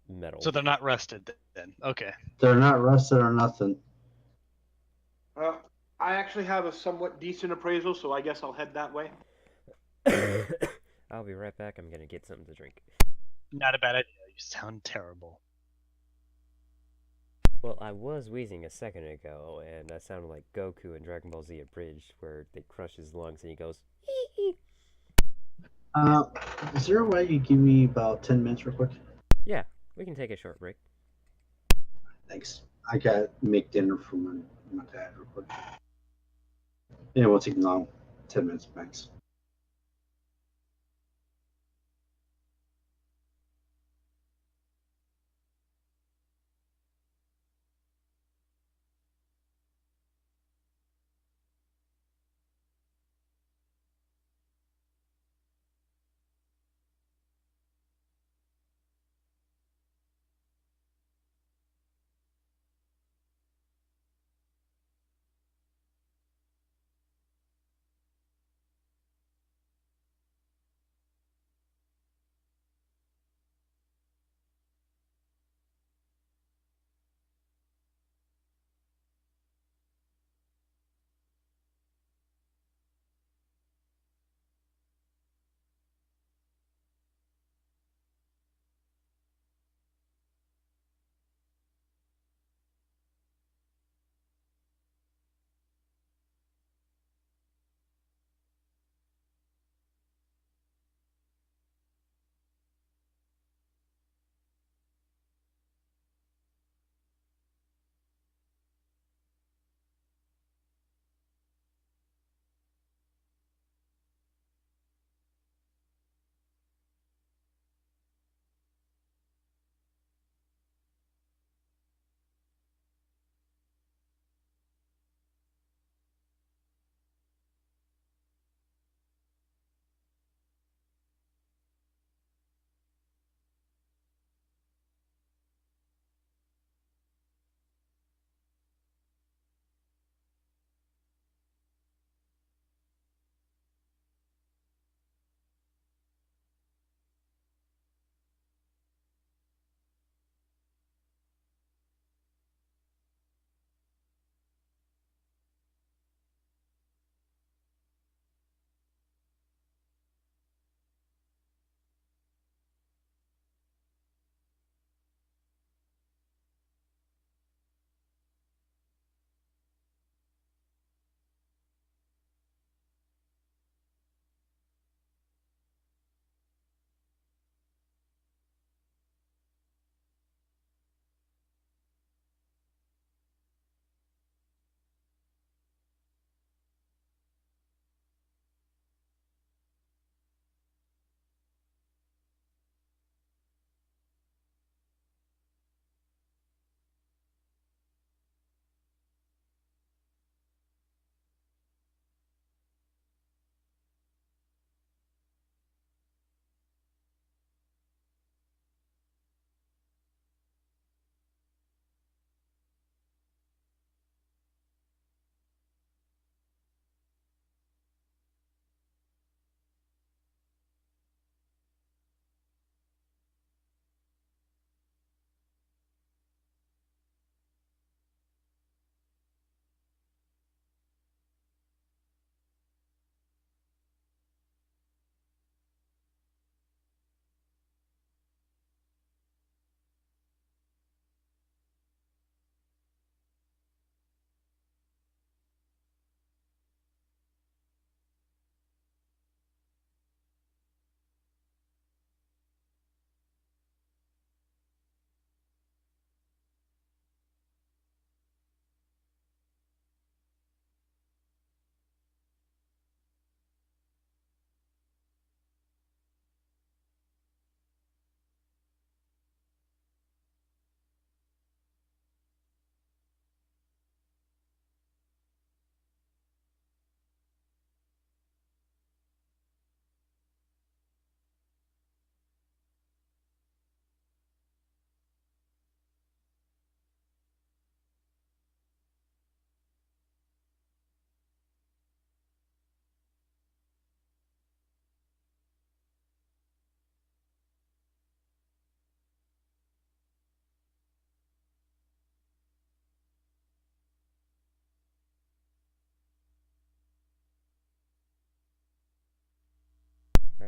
metal. So they're not rusted then. Okay. They're not rusted or nothing. I actually have a somewhat decent appraisal, so I guess I'll head that way. I'll be right back. I'm gonna get something to drink. Not a bad idea. You sound terrible. Well, I was wheezing a second ago, and I sounded like Goku in Dragon Ball Z Abridged, where they crush his lungs and he goes, hee. Is there a way you give me about 10 minutes real quick? Yeah, we can take a short break. Thanks. I gotta make dinner for my dad real quick. Yeah, it won't take long. 10 minutes max.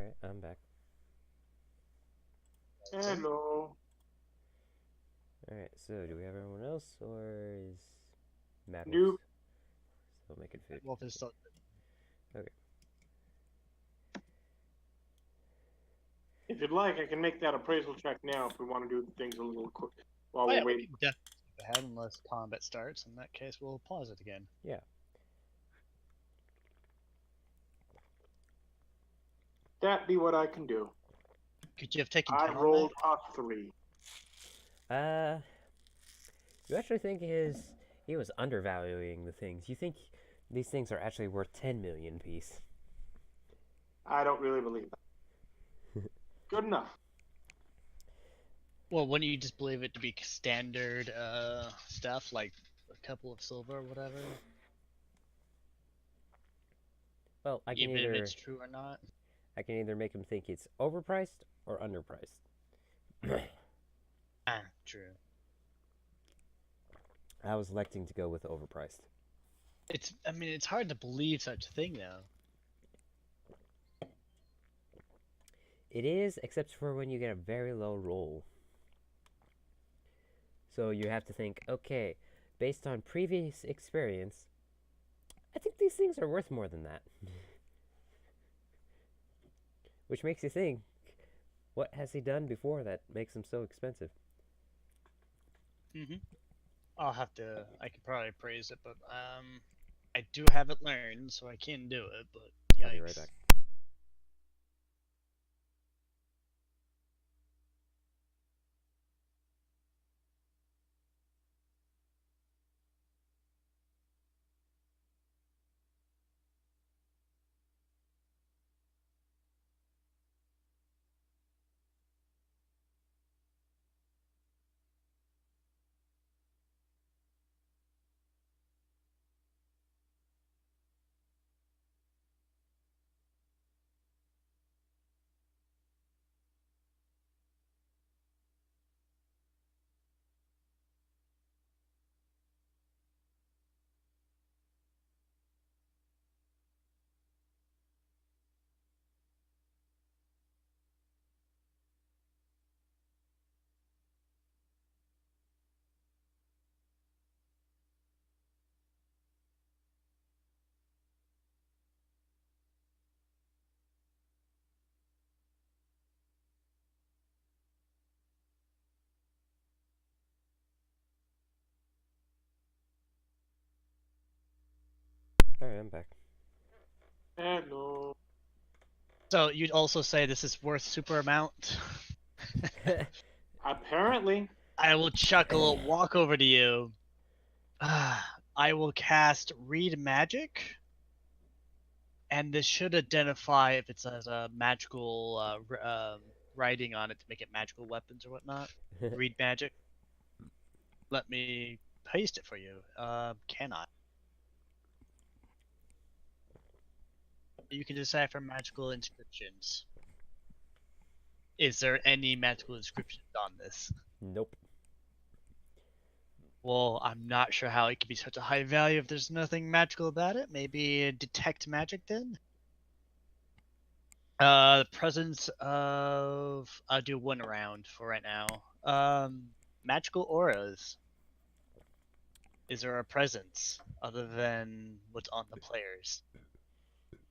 Alright, I'm back. Hello. Alright, so do we have everyone else, or is Matt Nope. still making food? Wolf is still. If you'd like, I can make that appraisal check now if we want to do things a little quick while Oh, we're yeah, we waiting. can definitely skip ahead unless combat starts. In that case, we'll pause it again. Yeah. That be what I can do. Could you have taken I 10 on rolled a 3. You actually think he was undervaluing the things. You think these things are actually worth 10 million piece. I don't really believe that. Good enough. Well, wouldn't you just believe it to be standard stuff, like a couple of silver or whatever? Well, I can Even if either it's true or not? make him think it's overpriced or underpriced. Ah, true. I was electing to go with overpriced. I mean, it's hard to believe such a thing, though. It is, except for when you get a very low roll. So you have to think, okay, based on previous experience, I think these things are worth more than that. Which makes you think, what has he done before that makes them so expensive? I could probably praise it, but I do have it learned, so I can do it, but yikes. I'll be right back. Alright, I'm back. Hello. So you'd also say this is worth super amount? Apparently. I will chuckle, walk over to you. I will cast Read Magic. And this should identify if it has a magical writing on it to make it magical weapons or whatnot. Read Magic. Let me paste it for you. Can I? You can decipher magical inscriptions. Is there any magical inscriptions on this? Nope. Well, I'm not sure how it could be such a high value if there's nothing magical about it. Maybe detect magic then? The presence of... I'll do one round for right now. Magical auras. Is there a presence other than what's on the players?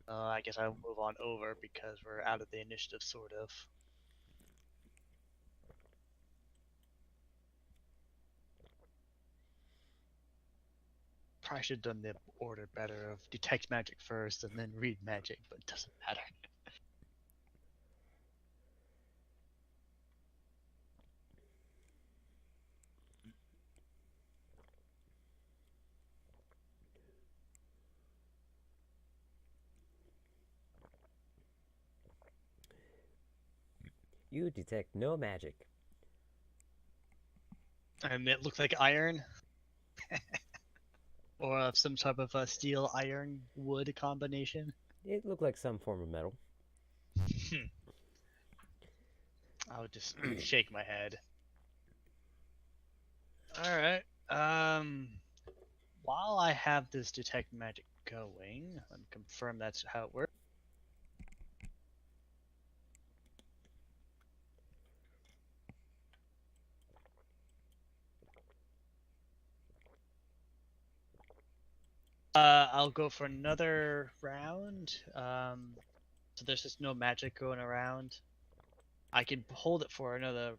I guess I'll move on over because we're out of the initiative, sort of. Probably should have done the order better of detect magic first and then read magic, but it doesn't matter. You detect no magic. And it looked like iron. Or of some type of a steel iron wood combination. It looked like some form of metal. I would just shake my head. Alright. While I have this detect magic going, let me confirm that's how it works. I'll go for another round. So there's just no magic going around. I can hold it for another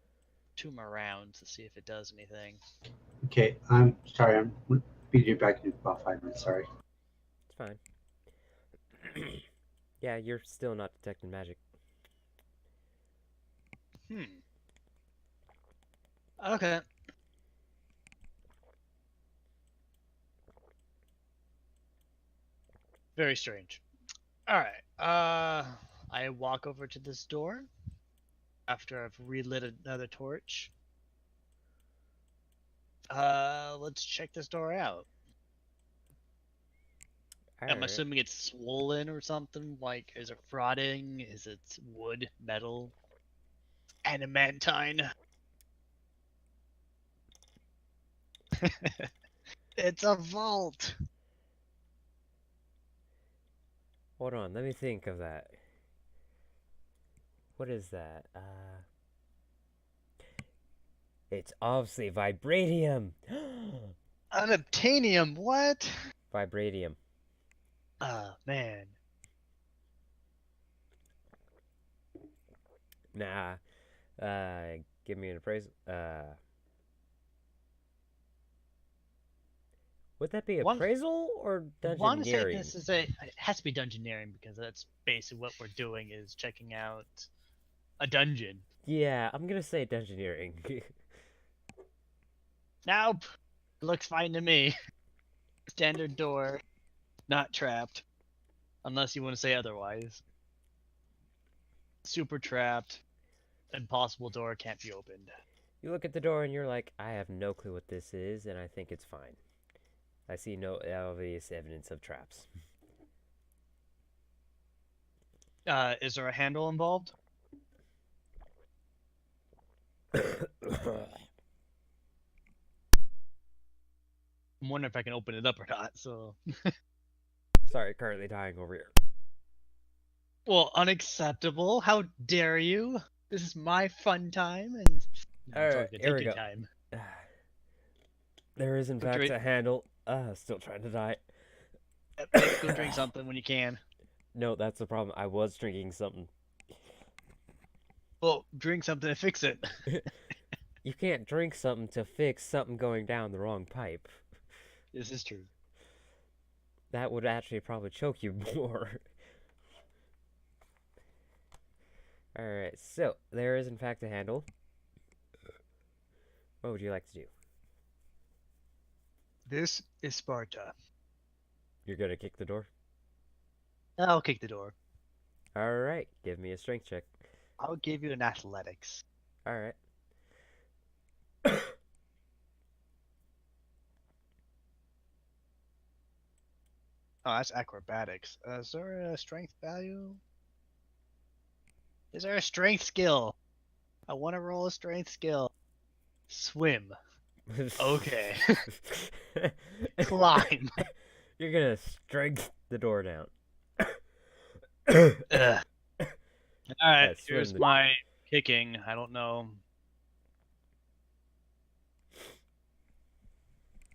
2 more rounds to see if it does anything. Okay, I'm sorry. I'm beating you back in about 5 minutes. Sorry. It's fine. Yeah, you're still not detecting magic. Okay. Very strange. All right. I walk over to this door after I've relit another torch. Let's check this door out. I'm Alright. assuming it's swollen or something. Like, is it rotting? Is it wood, metal, adamantine? It's a vault. Hold on, let me think of that. What is that? It's obviously vibranium. Unobtainium, what? Vibranium. Ah, man. Nah. Give me an appraisal. Would that be appraisal or I want to say dungeoneering? this is it has to be dungeoneering because that's basically what we're doing is checking out a dungeon. Yeah, I'm gonna say dungeoneering. Nope. Looks fine to me. Standard door. Not trapped. Unless you want to say otherwise. Super trapped. Impossible door can't be opened. You look at the door and you're like, I have no clue what this is, and I think it's fine. I see no obvious evidence of traps. Is there a handle involved? I'm wondering if I can open it up or not, so... Sorry, currently dying over here. Well, unacceptable. How dare you? This is my fun time, and... No, it's Alright, already here we good go. time. There is, in fact, Drink- a handle. Still trying to die. Go drink something when you can. No, that's the problem. I was drinking something. Well, drink something to fix it. You can't drink something to fix something going down the wrong pipe. This is true. That would actually probably choke you more. Alright, so there is in fact a handle. What would you like to do? This is Sparta. You're gonna kick the door? I'll kick the door. Alright, give me a strength check. I'll give you an athletics. Alright. Oh, that's acrobatics. Is there a strength value? Is there a strength skill? I want to roll a strength skill. Swim. Okay. Climb. You're gonna strength the door down. Ugh. Alright, That's here's swim. my kicking. I don't know.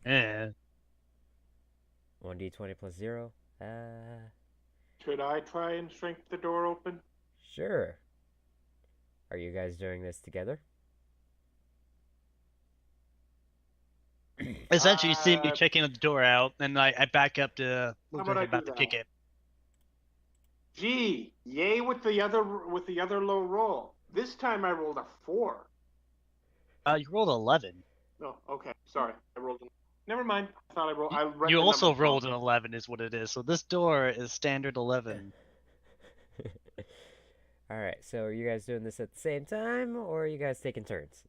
Eh. 1d20 plus 0. Should I try and shrink the door open? Sure. Are you guys doing this together? Essentially, you see me checking the door out, and I back up to How look about like I I'm about do to kick that? it. Gee, yay with the other low roll. This time I rolled a 4. You rolled 11. Oh, okay. Sorry, I rolled. Never mind. I thought I rolled. I read You the also numbers rolled wrong. an 11, is what it is. So this door is standard 11. Alright, so are you guys doing this at the same time, or are you guys taking turns?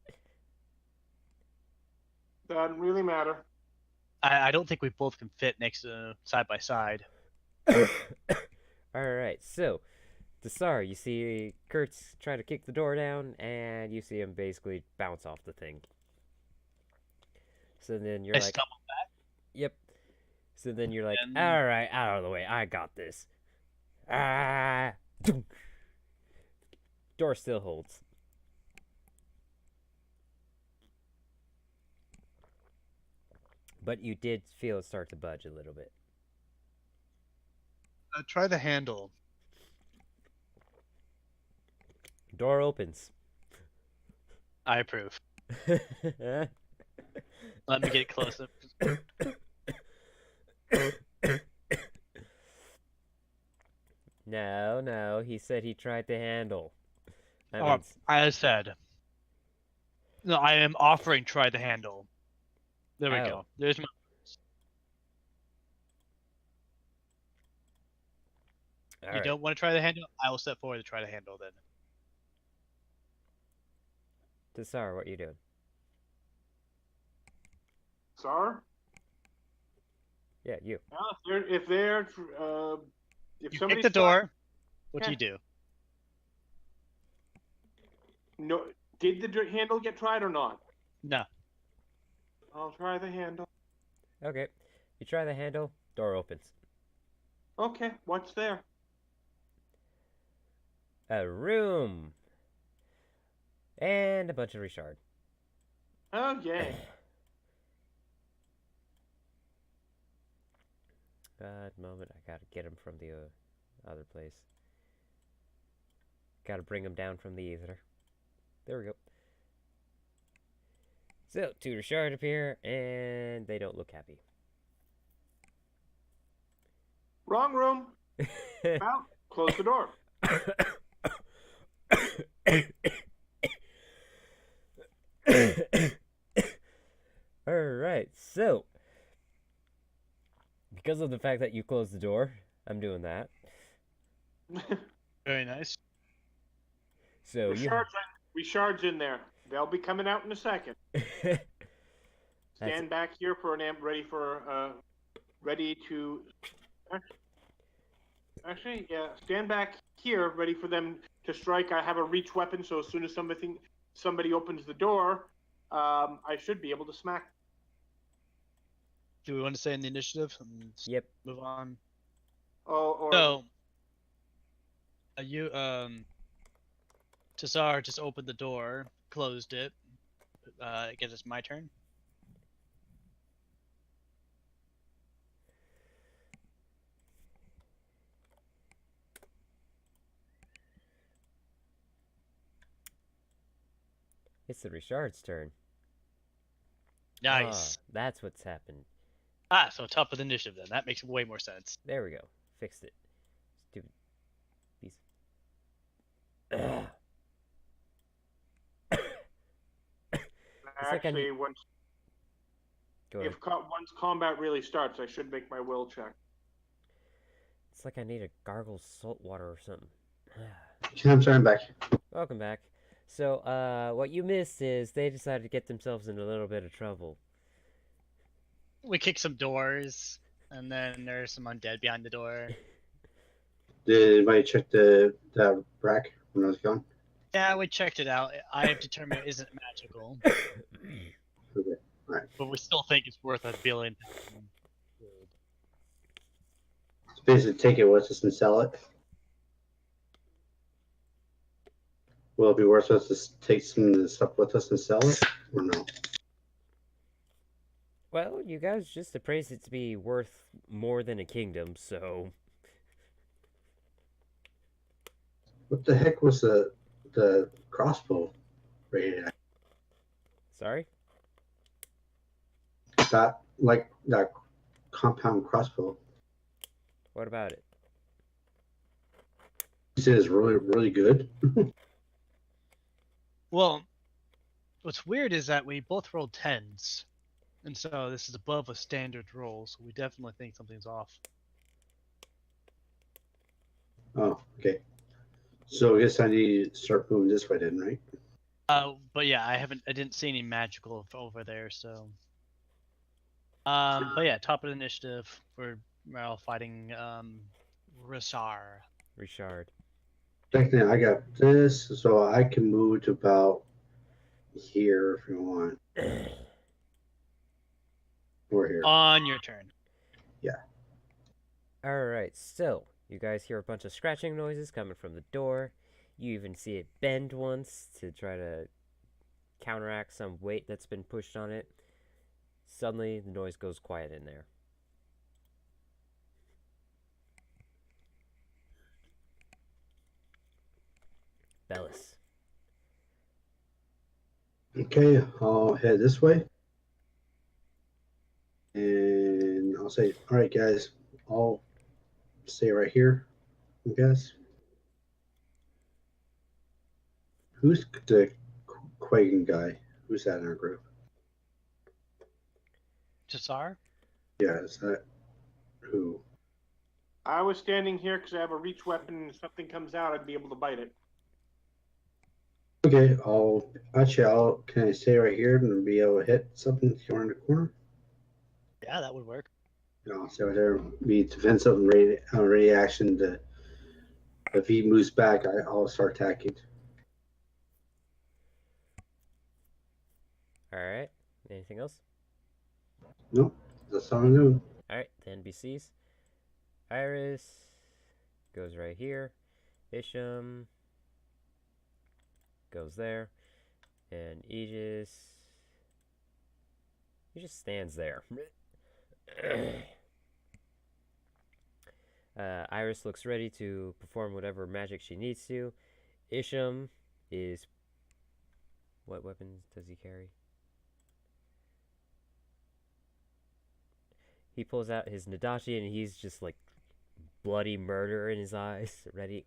Doesn't really matter. I don't think we both can fit next to side by side. Alright, so, Desar, you see Kurtz try to kick the door down, and you see him basically bounce off the thing. So then you're I like, stumble. yep. So then you're like, And- alright, out of the way, I got this. Ah! Door still holds. But you did feel it start to budge a little bit. Try the handle. Door opens. I approve. Let me get close up. No, he said he tried the handle. That Oh, means I said. No, I am offering try the handle. There we Oh. go. There's my. all You right. don't want to try the handle? I will step forward to try the handle then. Tsar, what you doing? Sar? Yeah, you. If You somebody kick the door. What do Yeah. you do? No, did the handle get tried or not? No. I'll try the handle. Okay. You try the handle, door opens. Okay, what's there? A room. And a bunch of Richard. Oh yay! Moment, I gotta get him from the other place. Gotta bring him down from the ether. There we go. So, 2 Richard appear, and they don't look happy. Wrong room. Well, close the door. Alright, so because of the fact that you closed the door, I'm doing that. Very nice. So Richard's in there. They'll be coming out in a second. Stand back here for an amp, ready to. Actually, yeah, stand back here, ready for them to strike. I have a reach weapon, so as soon as somebody opens the door, I should be able to smack. Do we want to stay in the initiative? And Yep. Move on. Or So, Tazar just opened the door, closed it. I guess it's my turn. It's the Richard's turn. Nice. Ah, that's what's happened. So top of the initiative then. That makes way more sense. There we go. Fixed it. Stupid piece. Ugh. like I actually, need- once Go ahead. once combat really starts, I should make my will check. It's like I need to gargle salt water or something. I'm sorry, I'm back. Welcome back. So, what you missed is they decided to get themselves in a little bit of trouble. We kick some doors, and then there's some undead behind the door. Did anybody check the rack when I was gone? Yeah, we checked it out. I have determined it isn't magical, Okay. Alright. but we still think it's worth $1 billion. So basically, take it with us and sell it. Will it be worth us to take some of the stuff with us and sell it, or no? Well, you guys just appraised it to be worth more than a kingdom, so... What the heck was the crossbow rated at? Sorry? That compound crossbow. What about it? You said it's really, really good. Well, what's weird is that we both rolled 10s, and so this is above a standard roll, so we definitely think something's off. Oh, okay. So I guess I need to start moving this way then, right? But yeah, I didn't see any magical over there, so. But yeah, top of the initiative, we're all fighting Rasar. Richard. Technically, I got this, so I can move to about here if you want. Or here. On your turn. Alright, so, you guys hear a bunch of scratching noises coming from the door. You even see it bend once to try to counteract some weight that's been pushed on it. Suddenly, the noise goes quiet in there. Bellis. Okay, I'll head this way. And I'll say, all right, guys, I'll stay right here, I guess. Who's the Quagan guy? Who's that in our group? Jasar? Yeah, is that who? I was standing here because I have a reach weapon, and if something comes out, I'd be able to bite it. Okay, can I stay right here and be able to hit something around the corner? Yeah, that would work. I'll stay right there, be defensive and ready action to, if he moves back, I'll start attacking. Alright. Anything else? Nope, that's all I'm doing. Alright, the NPCs. Iris goes right here. Isham goes there. And Aegis. He just stands there. Iris looks ready to perform whatever magic she needs to. Isham is... What weapons does he carry? He pulls out his Nadashi and he's just like bloody murder in his eyes, ready.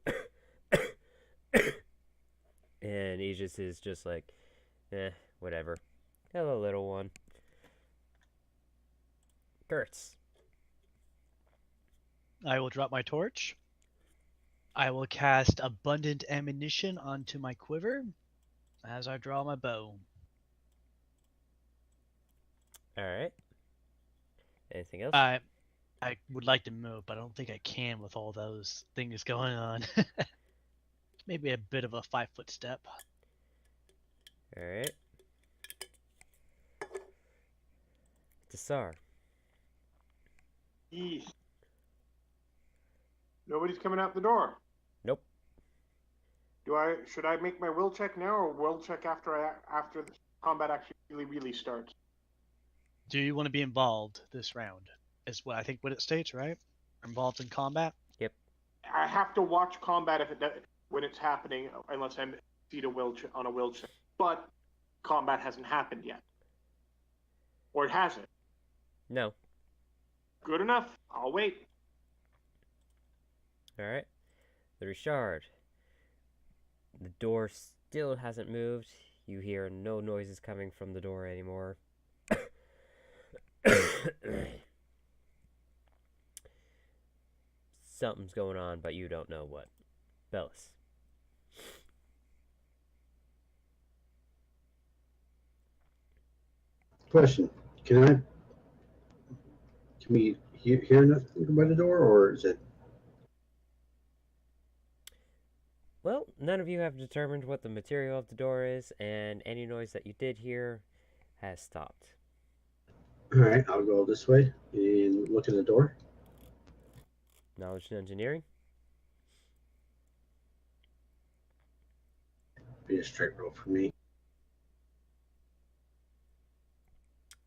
And Aegis is just like, whatever. Hello, little one. Kurtz. I will drop my torch. I will cast abundant ammunition onto my quiver as I draw my bow. Alright. Anything else? I would like to move, but I don't think I can with all those things going on. Maybe a bit of a 5-foot step. Alright. Desar. East. Nobody's coming out the door. Nope. Should I make my will check now, or will check after the combat actually really starts? Do you want to be involved this round? Is what I think what it states, right? Involved in combat. Yep. I have to watch combat when it's happening, unless I'm feed on a will check. But combat hasn't happened yet, or it hasn't. No. Good enough. I'll wait. Alright. The Richard. The door still hasn't moved. You hear no noises coming from the door anymore. Something's going on, but you don't know what. Bellis. Question: Can we hear nothing by the door, or is it? Well, none of you have determined what the material of the door is, and any noise that you did hear has stopped. All right, I'll go this way and look at the door. Knowledge and engineering. Be a straight roll for me.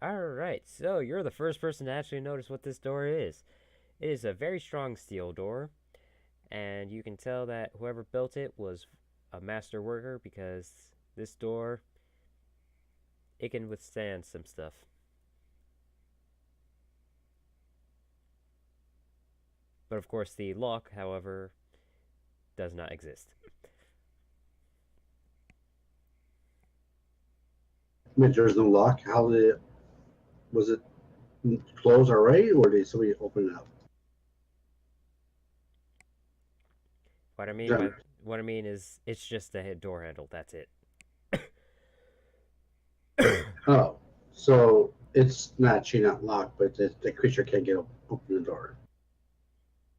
Alright, so you're the first person to actually notice what this door is. It is a very strong steel door, and you can tell that whoever built it was a master worker, because this door, it can withstand some stuff. But of course the lock, however, does not exist. There's no lock. Was it closed already, or did somebody open it up? What I mean is it's just a door handle, that's it. Oh, so it's not actually not locked, but the creature can't open the door.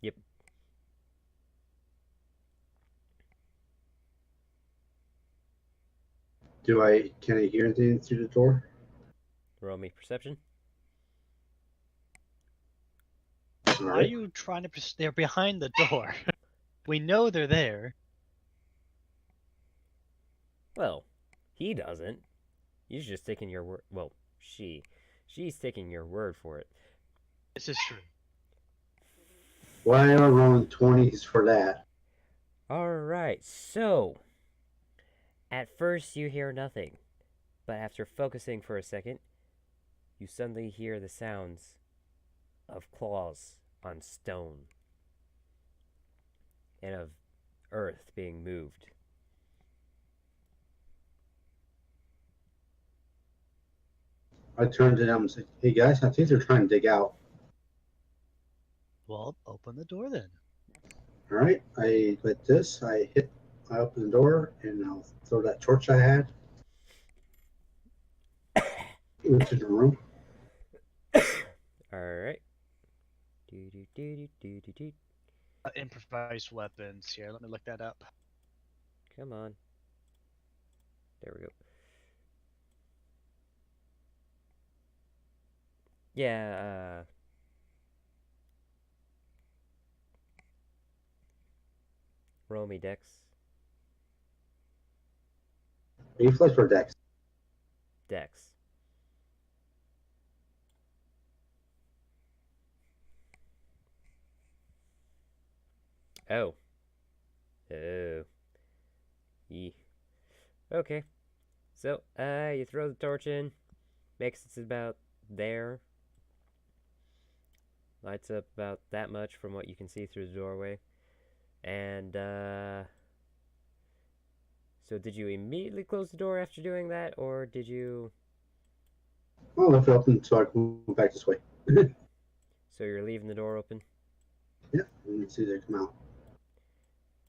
Yep. Can I hear anything through the door? Roll me perception. All Why are right. you trying to? They're behind the door. We know they're there. Well, he doesn't. He's just taking your word. Well, she's taking your word for it. This is true. Why am I rolling 20s for that? Alright, so At first, you hear nothing, but after focusing for a second, you suddenly hear the sounds of claws on stone and of earth being moved. I turned to them and said, "Hey guys, I think they're trying to dig out." Well, open the door then. All right, I like this. I open the door and I'll throw that torch I had into the room. Alright. Improvised weapons. Here, let me look that up. Come on. There we go. Yeah, roll me dex. Reflex or dex? Dex. Oh. Oh. Yee. Okay. So, you throw the torch in, makes it about there. Lights up about that much from what you can see through the doorway. And, so did you immediately close the door after doing that, or did you... I'll left it open so I can move back this way. So you're leaving the door open? Yeah, let me see they come out.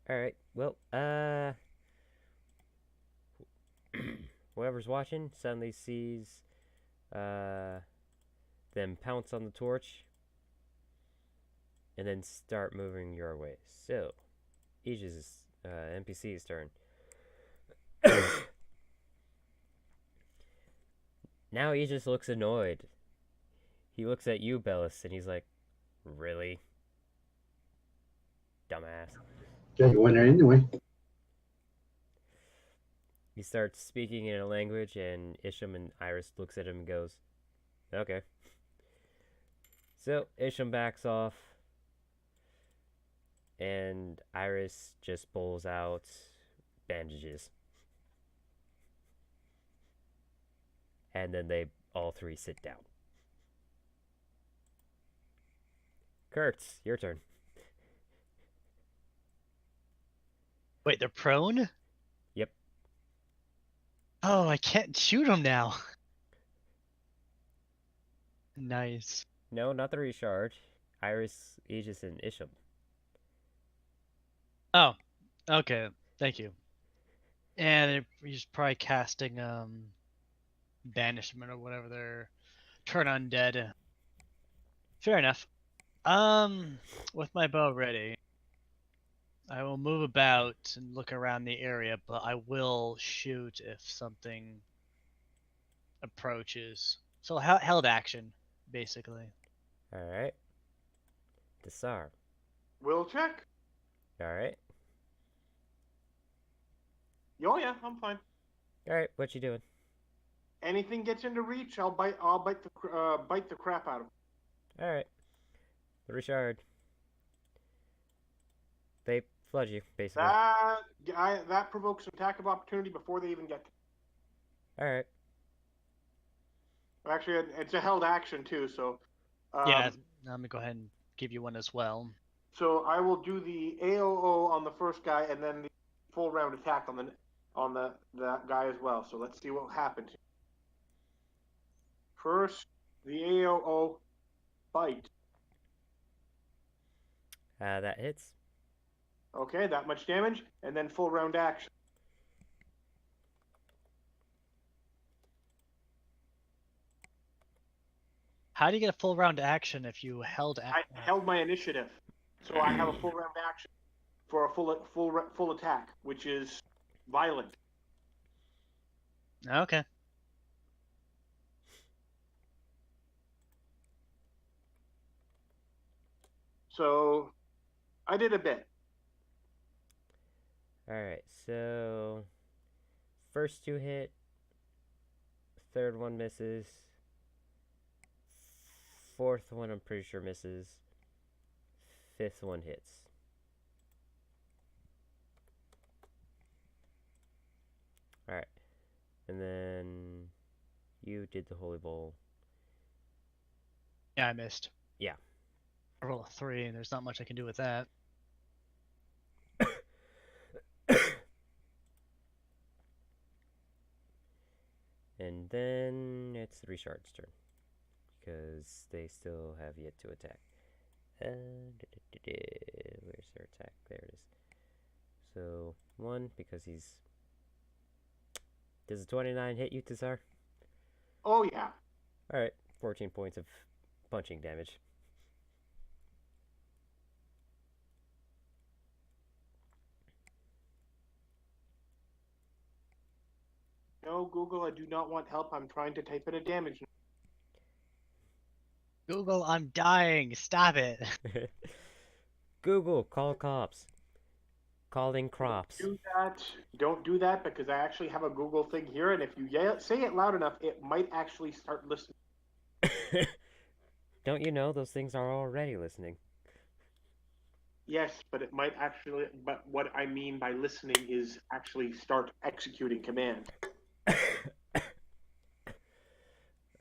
Alright, well, whoever's watching suddenly sees, them pounce on the torch, and then start moving your way. So, Aegis' NPC's turn. Now Aegis looks annoyed. He looks at you, Bellis, and he's like, "Really? Dumbass." Yeah, you went there anyway. He starts speaking in a language, and Isham and Iris looks at him and goes, "Okay." So Isham backs off, and Iris just pulls out bandages. And then they all three sit down. Kurtz, your turn. Wait, they're prone? Yep. Oh, I can't shoot them now. Nice. No, not the Richard. Iris, Aegis, and Isham. Oh, okay. Thank you. And he's probably casting banishment or whatever their turn undead. Fair enough. With my bow ready, I will move about and look around the area, but I will shoot if something approaches. So held action, basically. Alright. Desar. Will check. Alright. Oh yeah, I'm fine. Alright, what you doing? Anything gets into reach, I'll bite the crap out of it. Alright. The Richard. They flood you, basically. That provokes an attack of opportunity before they even get to. Alright. Actually, it's a held action too, so. Yeah, I'm gonna go ahead and give you one as well. So I will do the AOO on the first guy, and then the full round attack on that guy as well. So let's see what happens. First, the AOO bite. That hits. Okay, that much damage, and then full round action. How do you get a full round action if you held I held my initiative, so I have a full round action for a full attack, which is violent. Okay. So I did a bit. Alright, so first two hit, third one misses, fourth one I'm pretty sure misses, fifth one hits. And then you did the holy bowl. Yeah, I missed. Yeah. I rolled a 3, and there's not much I can do with that. And then it's the Richard's turn. Because they still have yet to attack. Where's their attack? There it is. So, 1, because he's... Does a 29 hit you, Tazar? Oh, yeah. Alright, 14 points of punching damage. No, Google, I do not want help. I'm trying to type in a damage. Google, I'm dying. Stop it. Google, call cops. Calling crops. Don't do that because I actually have a Google thing here, and if you say it loud enough, it might actually start listening. Don't you know those things are already listening? Yes, but it might actually. But what I mean by listening is actually start executing commands.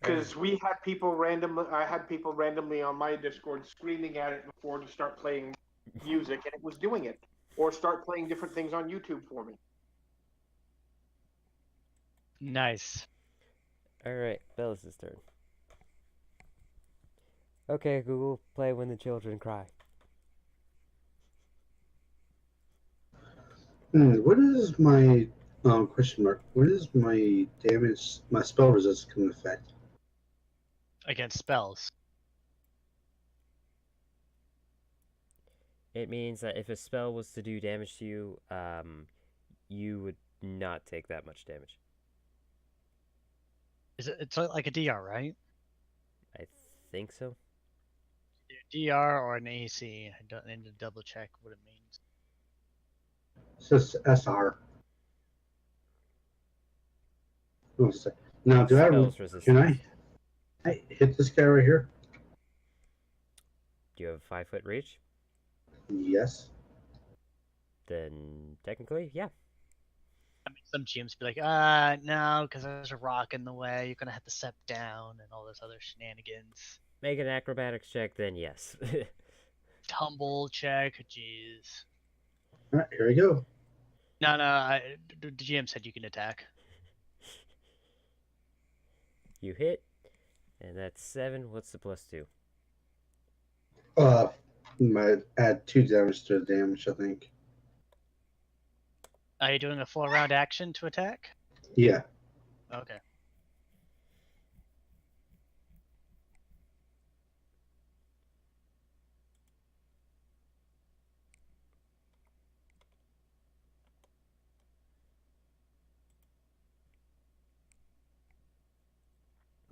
Because we had people randomly. I had people randomly on my Discord screaming at it before to start playing music, and it was doing it, or start playing different things on YouTube for me. Nice. Alright, Bellis' turn. Okay, Google, play When the Children Cry. What is my question mark? What is my damage? My spell resistance effect? Against spells. It means that if a spell was to do damage to you, you would not take that much damage. It's like a DR, right? I think so. DR or an AC. I don't need to double check what it means. It's just SR. Now, Spells resistance. can I hit this guy right here? Do you have a 5-foot reach? Yes. Then technically, yeah. I mean, some GMs be like, no, because there's a rock in the way. You're gonna have to step down and all this other shenanigans. Make an acrobatics check, then yes. Tumble check, jeez. All right, here we go. No, the GM said you can attack. You hit, and that's 7. What's the +2? Might add 2 damage to the damage, I think. Are you doing a full round action to attack? Yeah. Okay.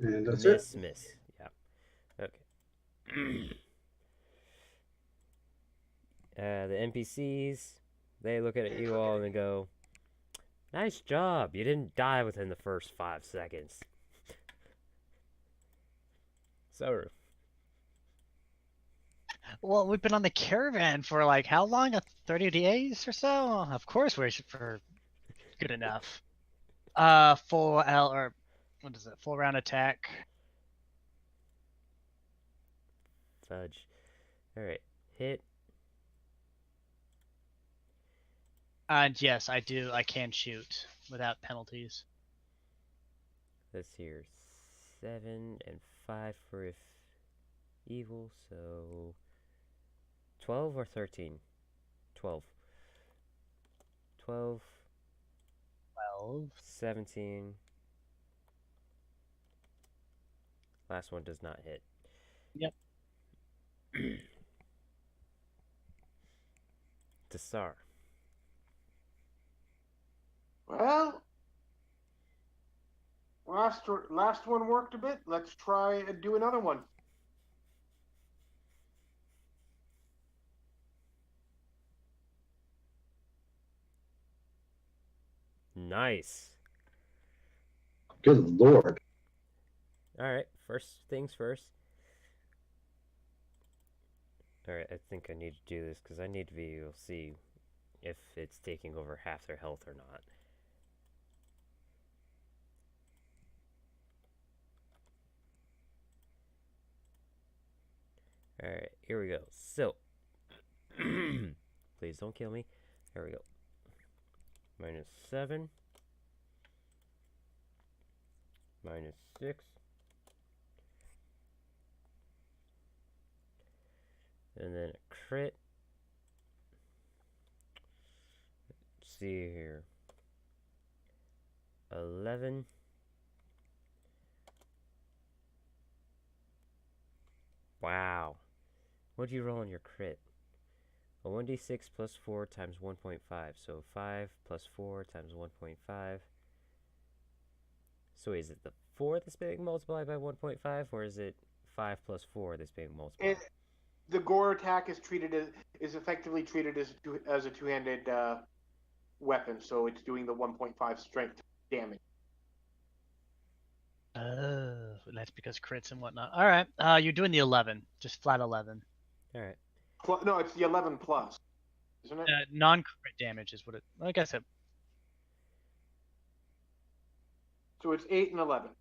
And that's Miss. Yeah. Okay. The NPCs, they look at you all and they go, "Nice job. You didn't die within the first 5 seconds." So, Well, we've been on the caravan for like how long? 30 days or so? Of course we're for good enough. Full L or what is it? Full round attack. fudge. Alright, hit. And yes, I do. I can shoot without penalties. This here, 7 and 5 for if evil, so 12 or 13? 12. 12, 17. Last one does not hit. Yep. Tsar. Well, last one worked a bit. Let's try and do another one. Nice. Good lord. Alright, first things first. Alright, I think I need to do this because I need to be able to see if it's taking over half their health or not. Alright, here we go. So, please don't kill me. There we go. -7. -6. And then a crit. Let's see here. 11. Wow. What'd you roll on your crit? A 1d6 plus 4 times 1.5. So 5 plus 4 times 1.5. So is it the 4 that's being multiplied by 1.5, or is it 5 plus 4 that's being multiplied? The gore attack is effectively treated as a two-handed weapon, so it's doing the 1.5 strength damage. Oh, that's because crits and whatnot. All right, you're doing the 11, just flat 11. All right. No, it's the 11 plus, isn't it? Non-crit damage is what it. Like I said. So it's 8 and 11.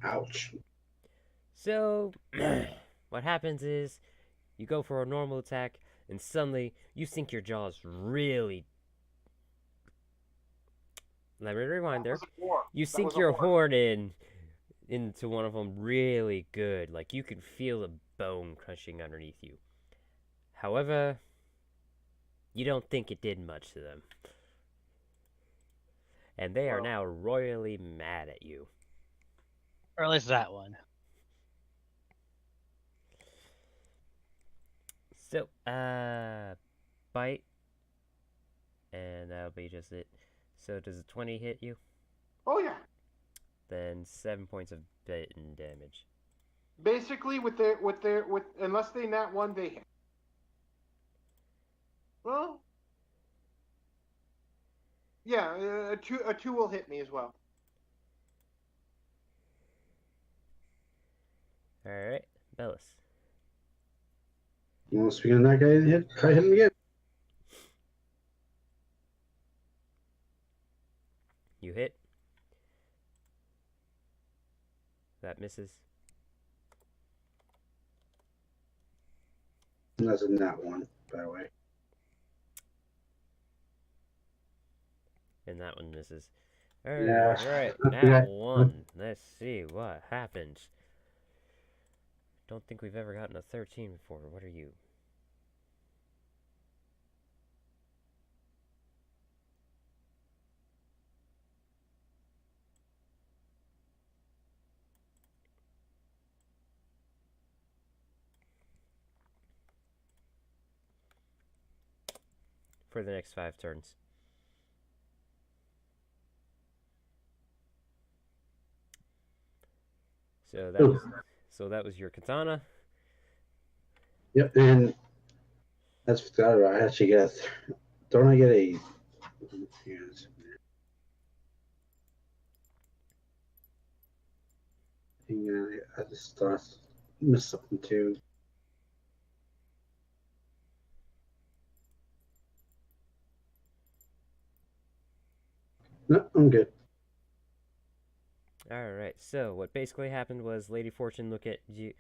Ouch. So, what happens is, you go for a normal attack, and suddenly, you sink your jaws really... Let me rewind there. You sink your horn into one of them really good. Like, you can feel the bone crunching underneath you. However, you don't think it did much to them. And they are now royally mad at you. Or at least that one. So, bite. And that'll be just it. So does a 20 hit you? Oh yeah. Then 7 points of bitten damage. Basically, unless they nat 1, they hit. Well, yeah, a two will hit me as well. Alright, Bellis. You want to speak on that guy and try him again? You hit. That misses. That's a nat 1, by the way. And that one misses. Alright, Yeah. right. Okay. Nat 1. Let's see what happens. Don't think we've ever gotten a 13 before. What are you? For the next 5 turns. So that was your katana. Yep, and that's forgot about. I actually get. Don't I get a? I just thought I missed something too. No, I'm good. Alright, so what basically happened was Lady Fortune looked at you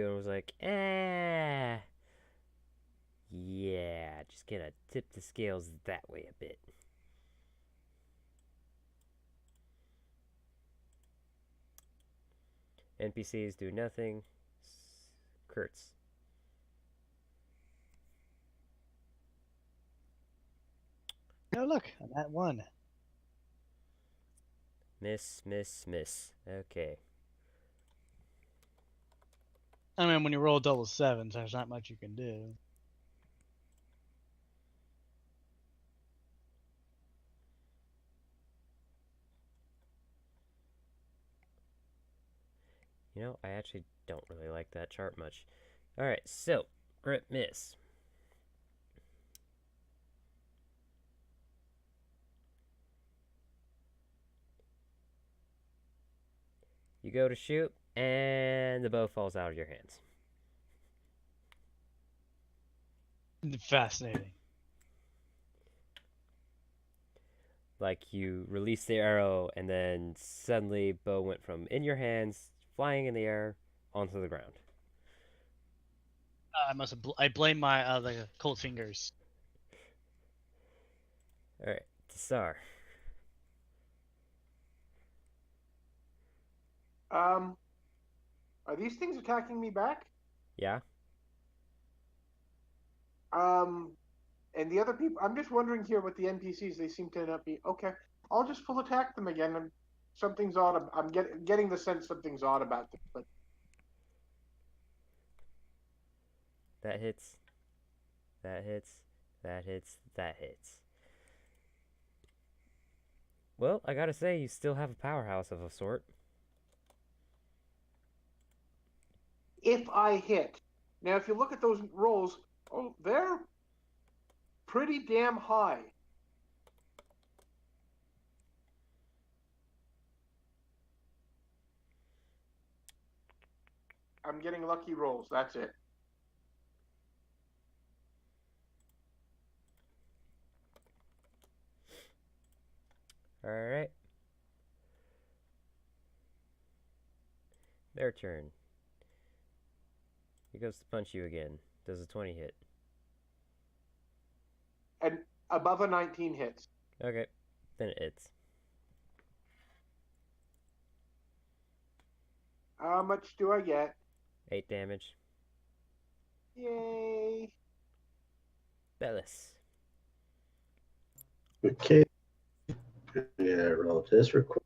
and was like, yeah, just gonna tip the scales that way a bit. NPCs do nothing. Kurtz. Oh, look, I'm at 1. Miss. Okay. I mean, when you roll double 7s, there's not much you can do. You know, I actually don't really like that chart much. Alright, so, crit miss. You go to shoot, and the bow falls out of your hands. Fascinating. Like you released the arrow, and then suddenly bow went from in your hands, flying in the air, onto the ground. I blame my the cold fingers. All right, Tsar. Are these things attacking me back? Yeah. And the other people, I'm just wondering here with the NPCs, they seem to not be okay. I'll just full attack them again, and something's odd. I'm getting the sense something's odd about them, but That hits. That hits. That hits. That hits. Well, I gotta say, you still have a powerhouse of a sort. if I hit, now if you look at those rolls, oh, they're pretty damn high. I'm getting lucky rolls. That's it. Alright. Their turn. He goes to punch you again. Does a 20 hit? And above a 19 hits. Okay. Then it hits. How much do I get? 8 damage. Yay! Bellis. Okay. Yeah, roll this record.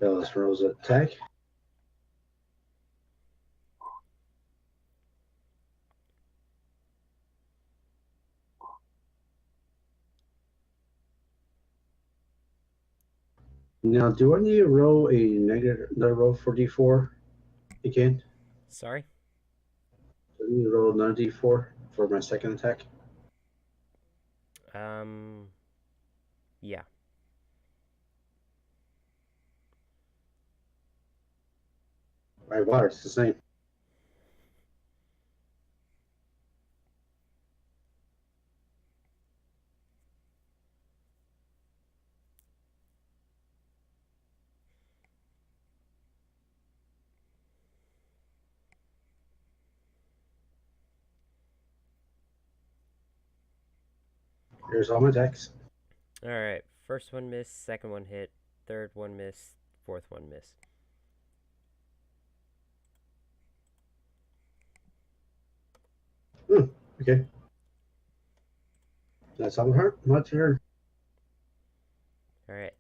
Bellis rolls attack. Now, do I need to roll a negative another roll for D4 again? Sorry? Do I need to roll another D4 for my second attack? Yeah. My water, it's the same. Here's all my attacks. Alright. First one missed, second one hit, third one missed, fourth one missed. Okay. That's all her. My turn. Alright.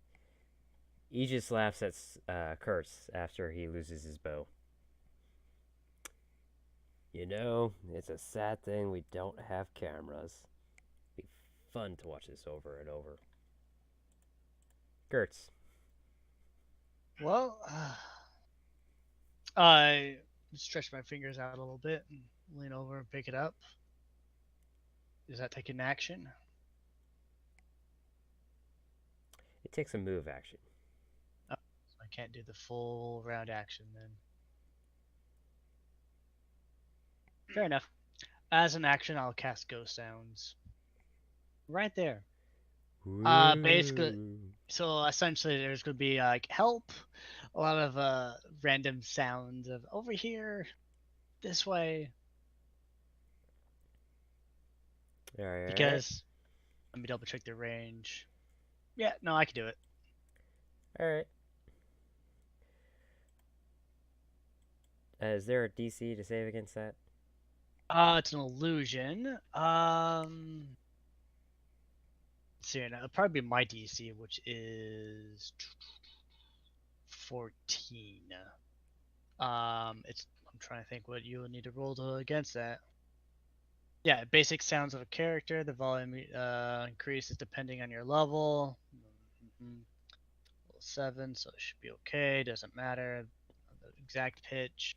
Aegis laughs at Kurtz after he loses his bow. You know, it's a sad thing we don't have cameras. It'd be fun to watch this over and over. Kurtz. Well, I stretch my fingers out a little bit and lean over and pick it up. Does that take an action? It takes a move action. Oh, so I can't do the full round action then. Fair enough. As an action, I'll cast Ghost Sounds. Right there. Basically, Ooh. so essentially there's going to be like help, a lot of random sounds of over here, this way, Alright. because let me double check the range. Yeah, no, I can do it. Alright. Is there a DC to save against that? It's an illusion. Let's see, it'll probably be my DC, which is 14. I'm trying to think what you would need to roll to against that. Yeah, basic sounds of a character. The volume increases depending on your level. Level 7, so it should be okay. Doesn't matter the exact pitch.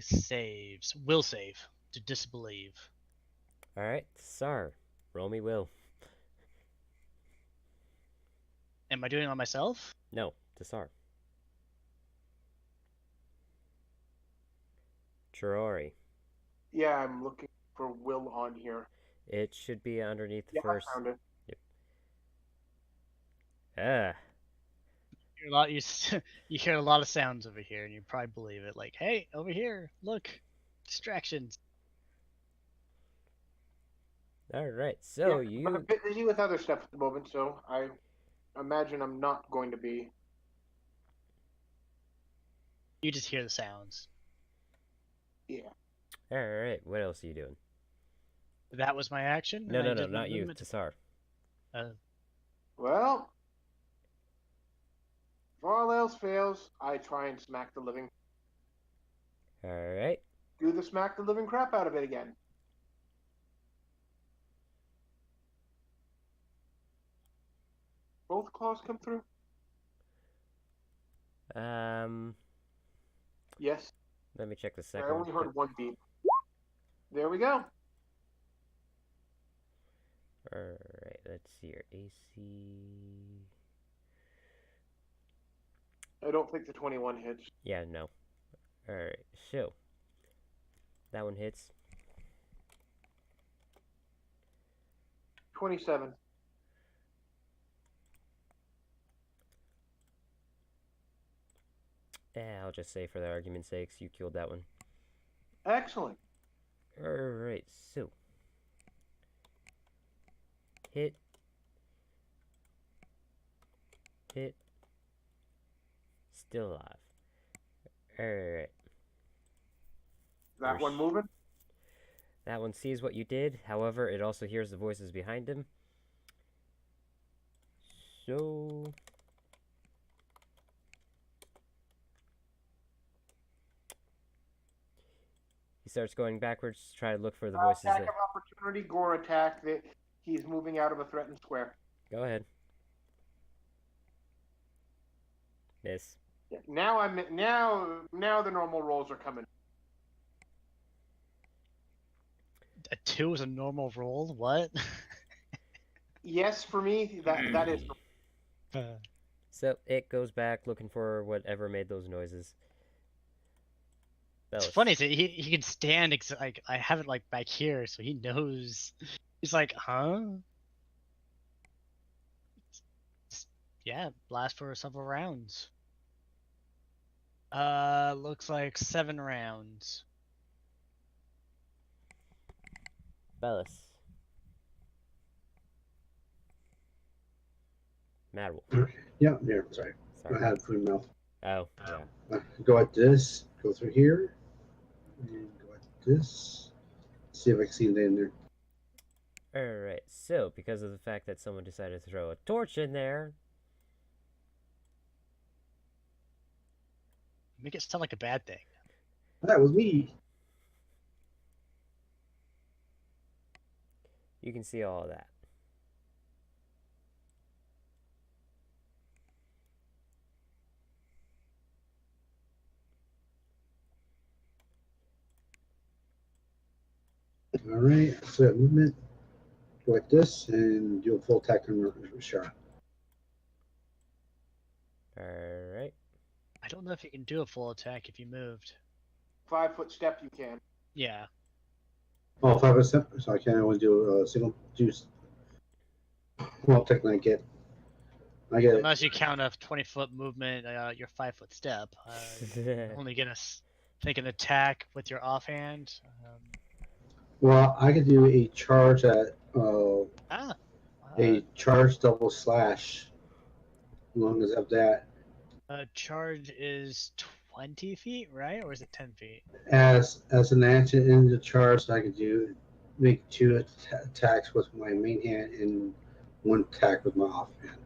Saves. Will save to disbelieve. Alright, Sar. Roll me will. Am I doing it on myself? No, Tassar. Chirori. Yeah, I'm looking for Will on here. It should be underneath the Yeah, first. I found it. Ah. You hear a lot of sounds over here, and you probably believe it. Like, hey, over here, look, distractions. All right. So Yeah, you. I'm a bit busy with other stuff at the moment, so I imagine I'm not going to be. You just hear the sounds. Yeah. All right. What else are you doing? That was my action. No, and I no, no, did my not you, movement. Tassar. Well, if all else fails, I try and smack the living. All right. Do the smack the living crap out of it again. Both claws come through? Yes. Let me check the I second. only heard one beep. There we go. All right. Let's see your AC. I don't think the 21 hits. Yeah, no. All right. So that one hits. 27. Yeah, I'll just say for the argument's sakes, you killed that one. Excellent. All right. So hit. Hit. Still alive. Alright. That one moving? That one sees what you did, however, it also hears the voices behind him. So. He starts going backwards to try to look for the voices. Attack of opportunity, gore attack. He's moving out of a threatened square. Go ahead. Miss. Yeah, now the normal rolls are coming. A 2 is a normal roll? What? Yes, for me, that is. So it goes back looking for whatever made those noises. It's funny, so he can stand, like, I have it, like, back here, so he knows. He's like, huh? Yeah, last for several rounds. Looks like 7 rounds. Bellis. Mad Wolf. Yeah, here. Sorry. Sorry. I had food in my mouth. Oh, yeah. Go at this. Go through here. And go at this. See if I can see it in there. Alright, so because of the fact that someone decided to throw a torch in there. Make it sound like a bad thing. That was me. You can see all of that. Alright, so that movement. Go like this and do a full attack on Rashard. Alright. I don't know if you can do a full attack if you moved. 5-foot step, you can. Yeah. Oh, 5%. So I can only do a single juice. Well, technically, I get it. Unless you count a 20-foot movement, your 5-foot step. Only get think an attack with your offhand. Well, I could do a charge at A charge double slash. As long as I have that. charge is 20 feet, right? Or is it 10 feet? As an action in the charge, I could make 2 attacks with my main hand and 1 attack with my offhand.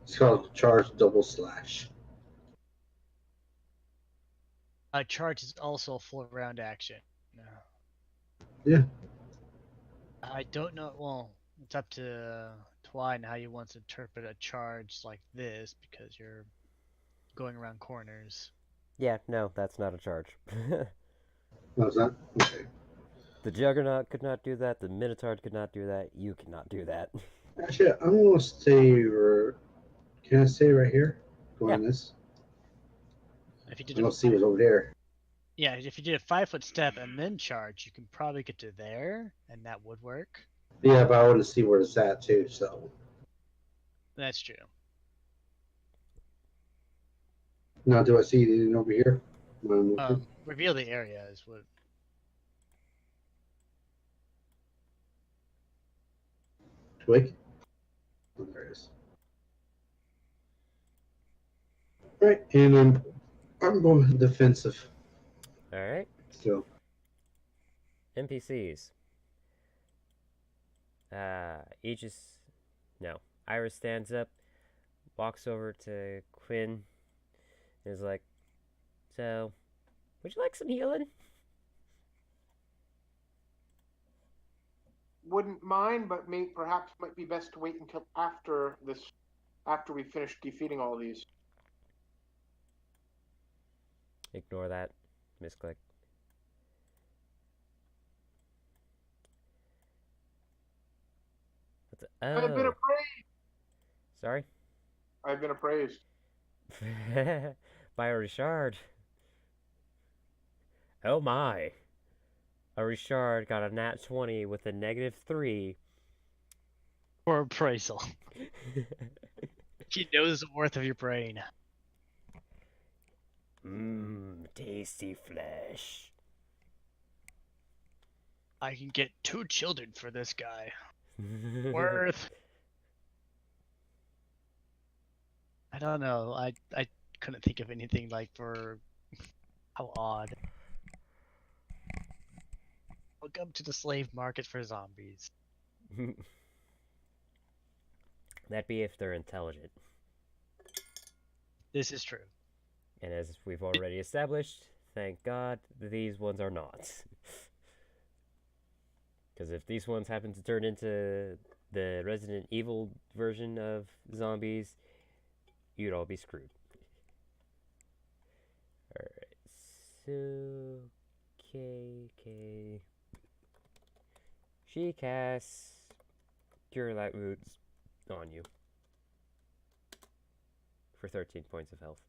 It's called charge double slash. Charge is also a full round action. Yeah. I don't know. Well, it's up to Twine how you want to interpret a charge like this because you're going around corners. Yeah, no, that's not a charge. Was that? Okay. The Juggernaut could not do that. The Minotaur could not do that. You cannot do that. Actually, I'm gonna stay. Can I stay right here? Go Yeah. on this. If you did I'm gonna see what's over there. yeah, if you did a 5-foot step and then charge, you can probably get to there, and that would work. Yeah, but I want to see where it's at too. So That's true. now, do I see anything over here? When I'm looking? Reveal the area is what. Twig. Oh, there it is. Right, and I'm going defensive. All right. So NPCs. Aegis. No. Iris stands up, walks over to Quinn, and is like, "So, would you like some healing?" Wouldn't mind, but perhaps might be best to wait until after we finish defeating all these. Ignore that. Misclick. What's it? I've been Oh. appraised. Sorry? I've been appraised. By a Richard. Oh my. A Richard got a nat 20 with a -3. For appraisal. He knows the worth of your brain. Mmm, tasty flesh. I can get 2 children for this guy. Worth. I don't know. I couldn't think of anything like for how odd. Welcome to the slave market for zombies. That'd be if they're intelligent. This is true. And as we've already established, thank God, these ones are not. Because if these ones happen to turn into the Resident Evil version of zombies, you'd all be screwed. Alright, so... KK... She casts Cure Light Wounds on you. For 13 points of health.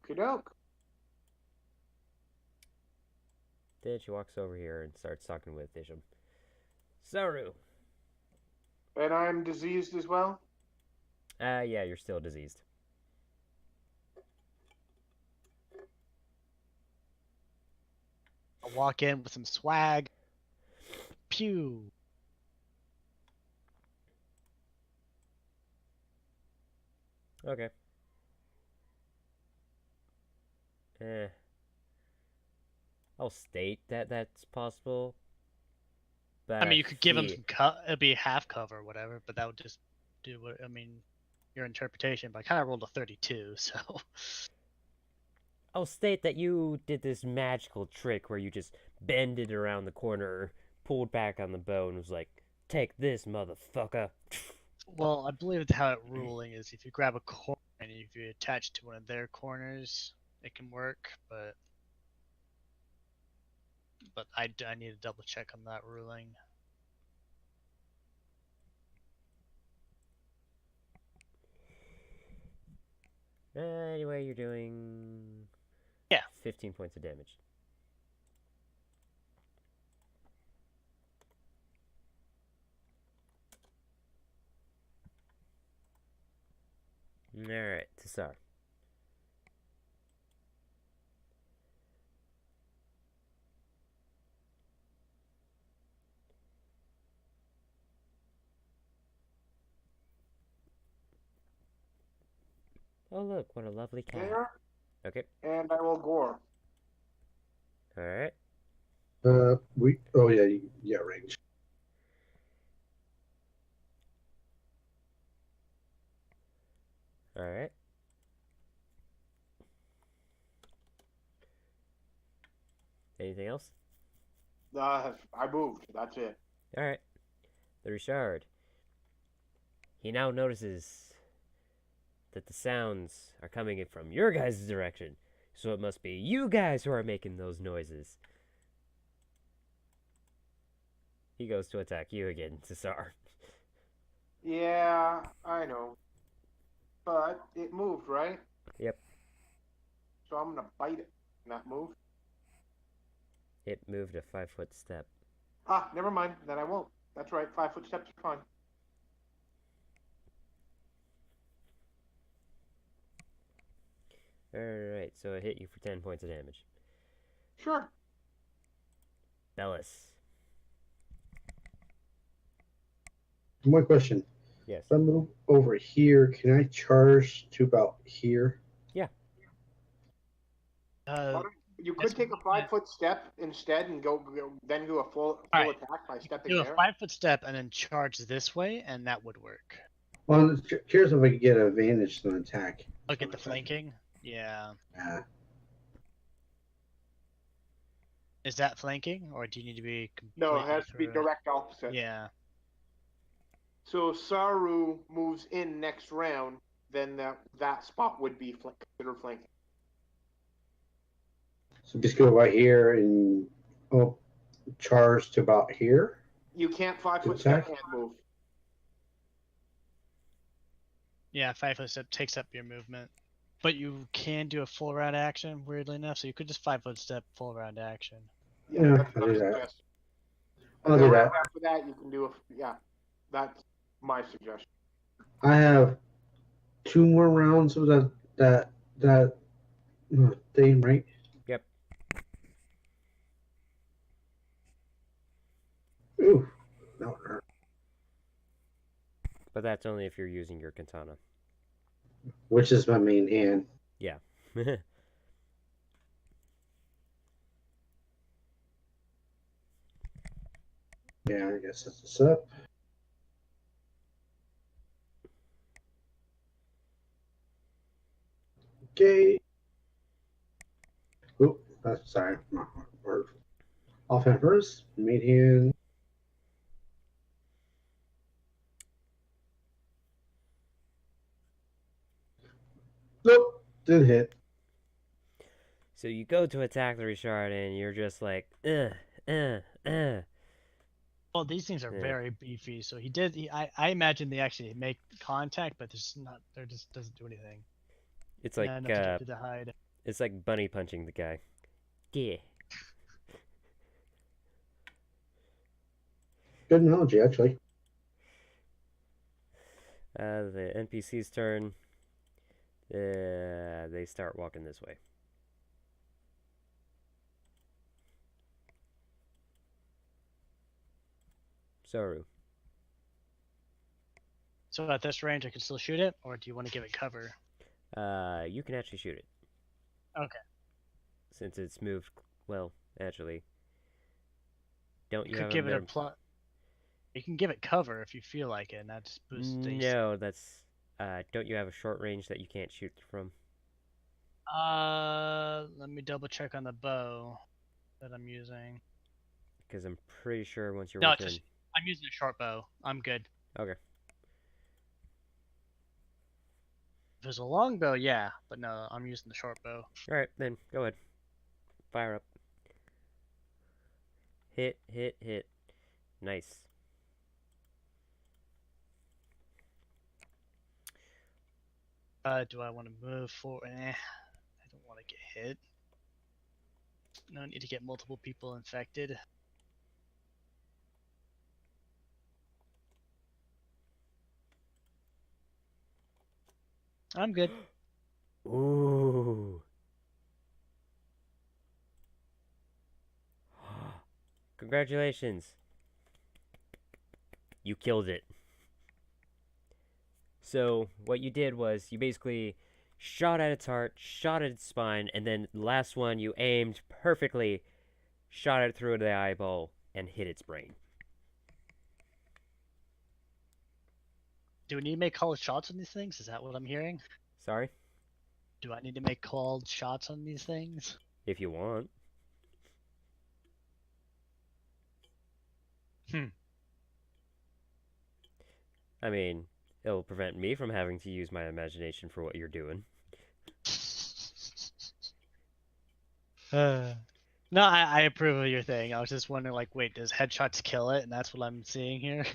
Kudoke. Then she walks over here and starts talking with Isham. Saru! And I'm diseased as well? Yeah, you're still diseased. I'll walk in with some swag. Pew. Okay. I'll state that that's possible. But I mean, you could give him he- some it'd be half cover or whatever, but that would just do what, I mean, your interpretation, but I kind of rolled a 32, so. I'll state that you did this magical trick where you just bended around the corner, pulled back on the bow, and was like, "Take this, motherfucker." Well, I believe how it ruling is if you grab a corner and if you attach to one of their corners, it can work, but I need to double check on that ruling. Anyway, you're doing 15 points of damage. Alright, Tassar. Oh look, what a lovely cat. There. Okay. And I will gore. Alright. Oh yeah, yeah, range. Alright. Anything else? I moved. That's it. Alright. The Richard. He now notices that the sounds are coming in from your guys' direction. So it must be you guys who are making those noises. he goes to attack you again, Cesar. Yeah, I know. But it moved, right? Yep. So I'm gonna bite it. Not move. It moved a 5-foot step. Ah, never mind. Then I won't. That's right. 5-foot steps are fine. Alright, so it hit you for 10 points of damage. Sure. Bellis. One question. Yes. If I move over here, can I charge to about here? You That's could take a movement. 5-foot step instead and then do a full Alright. attack by stepping Do a there. 5-foot step and then charge this way, and that would work. Well, I'm curious if I could get advantage to an attack. Look at the flanking. Yeah. Is that flanking, or do you need to be No, it completely has to be through? direct opposite. Yeah. So Saru moves in next round, then that spot would be considered flanking. So just go right here and charge to about here. You can't 5-foot Attack? step and move. Yeah, 5-foot step takes up your movement. But you can do a full round action, weirdly enough, so you could just 5-foot step full round action. Yeah, that's I'll what I do that. suggest. I'll And do then that. right after that, you can do that's my suggestion. I have 2 more rounds of that thing, right? Yep. Ooh, that would hurt. But that's only if you're using your katana. Which is my main hand. Yeah. Yeah, I guess that's this up. Okay. Oop, sorry. Offhand first. Made hand. Nope, didn't hit. So you go to attack the Richard and you're just like, uh. Well, these things are Yeah. very beefy, so I imagine they actually make contact, but they're just doesn't do anything. It's like, Enough to get to the hide. it's like bunny punching the guy. Yeah. Good analogy, actually. The NPC's turn. They start walking this way. Saru. So at this range, I can still shoot it, or do you want to give it cover? You can actually shoot it. Okay. Since it's moved, well, actually. Don't You you could have give a it a mem- plus. You can give it cover if you feel like it, and that just boosts the AC. No, that's, don't you have a short range that you can't shoot from? Let me double check on the bow that I'm using. Because I'm pretty sure once you're No, within... I'm using a short bow. I'm good. Okay. If it was a long bow, yeah, but no, I'm using the short bow. Alright, then, go ahead. Fire up. Hit. Nice. Do I want to move forward? I don't want to get hit. No need to get multiple people infected. I'm good. Ooh. Congratulations. You killed it. So, what you did was you basically shot at its heart, shot at its spine, and then the last one you aimed perfectly, shot it through the eyeball, and hit its brain. Do we need to make called shots on these things? Is that what I'm hearing? Sorry? Do I need to make called shots on these things? If you want. I mean, it'll prevent me from having to use my imagination for what you're doing. No, I approve of your thing. I was just wondering, like, wait, does headshots kill it? And that's what I'm seeing here.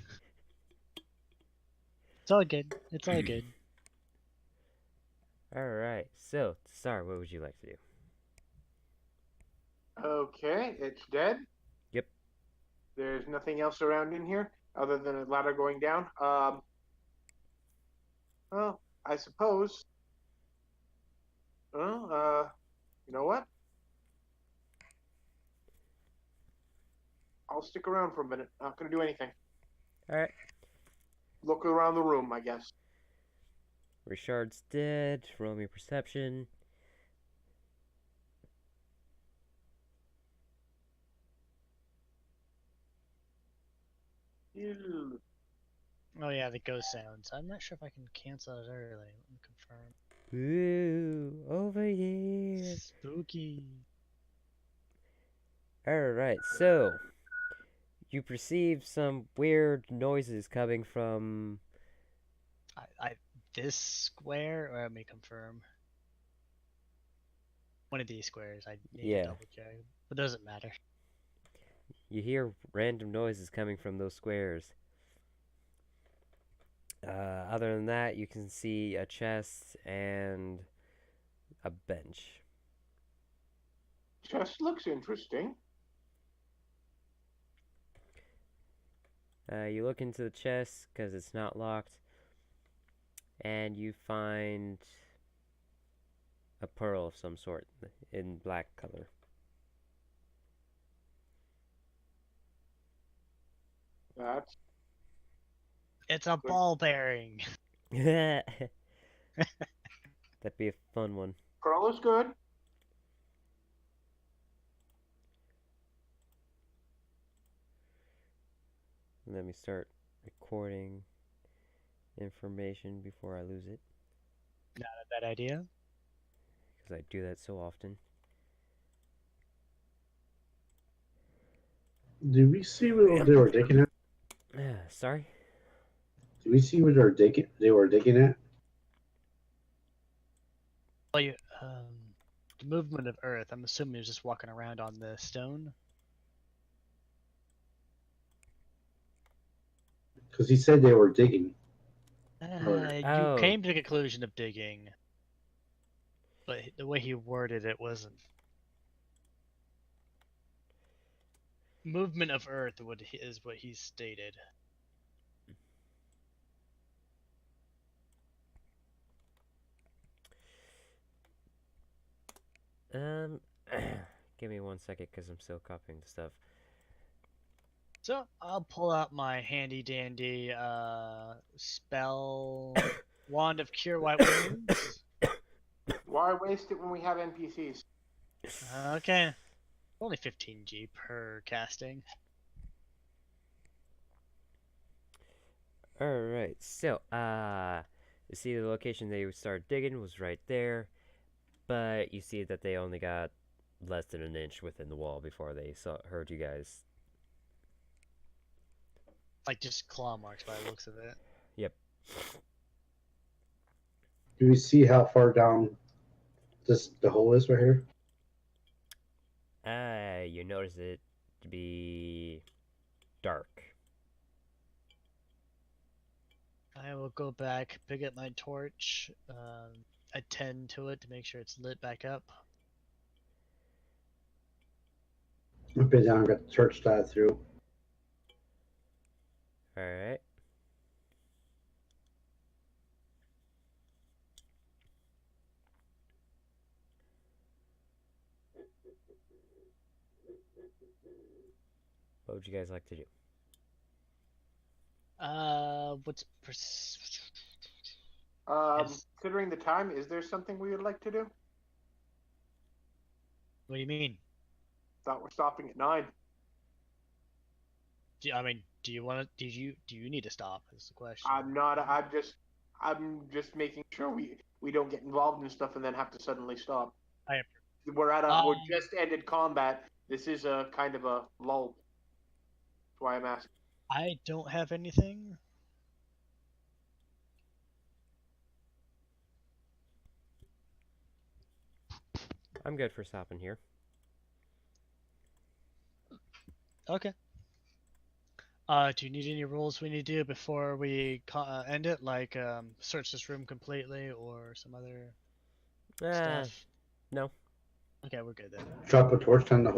It's all good. It's all good. Alright, so, to start, what would you like to do? Okay, it's dead. Yep. There's nothing else around in here other than a ladder going down. Well, I suppose. Well, you know what? I'll stick around for a minute. Not gonna do anything. Alright. Look around the room, I guess. Richard's dead. Roll me perception. Ew. Oh yeah, the ghost sounds. I'm not sure if I can cancel it early. Let me confirm. Ooh, over here. Spooky. Alright, so you perceive some weird noises coming from. I this square, or let me confirm. One of these squares. I need Yeah. to double check. But it doesn't matter. You hear random noises coming from those squares. Other than that, you can see a chest and a bench. Chest looks interesting. You look into the chest because it's not locked, and you find a pearl of some sort in black color. That's It's a Good. ball bearing. That'd be a fun one. pearl is good. Let me start recording information before I lose it, Not a bad idea. because I do that so often. Did we see what they were digging at? Sorry? Did we see what they were digging at? Well, the movement of Earth. I'm assuming you're just walking around on the stone. Because he said they were digging. You Oh. came to the conclusion of digging, but the way he worded it wasn't. Movement of Earth is what he stated. Give me 1 second because I'm still copying the stuff. So I'll pull out my handy dandy spell wand of cure white wounds. Why waste it when we have NPCs? Okay, only 15G per casting. Alright, so, you see the location they started digging was right there, but you see that they only got less than an inch within the wall before they heard you guys. Like just claw marks by the looks of it. Yep. Do we see how far down the hole is right here? You notice it to be dark. I will go back, pick up my torch, attend to it to make sure it's lit back up. I've been down, got the church dive through. Alright. What would you guys like to do? What's Considering the time, is there something we would like to do? what do you mean? Thought we're stopping at 9. Do you want to? Do you need to stop? Is the question. I'm not. I'm just making sure we don't get involved in stuff and then have to suddenly stop. We're just ended combat. This is a kind of a lull. That's why I'm asking. I don't have anything. I'm good for stopping here. Okay. Do you need any rules we need to do before we end it? Like search this room completely or some other stuff? No. Okay, we're good then. Drop a torch on the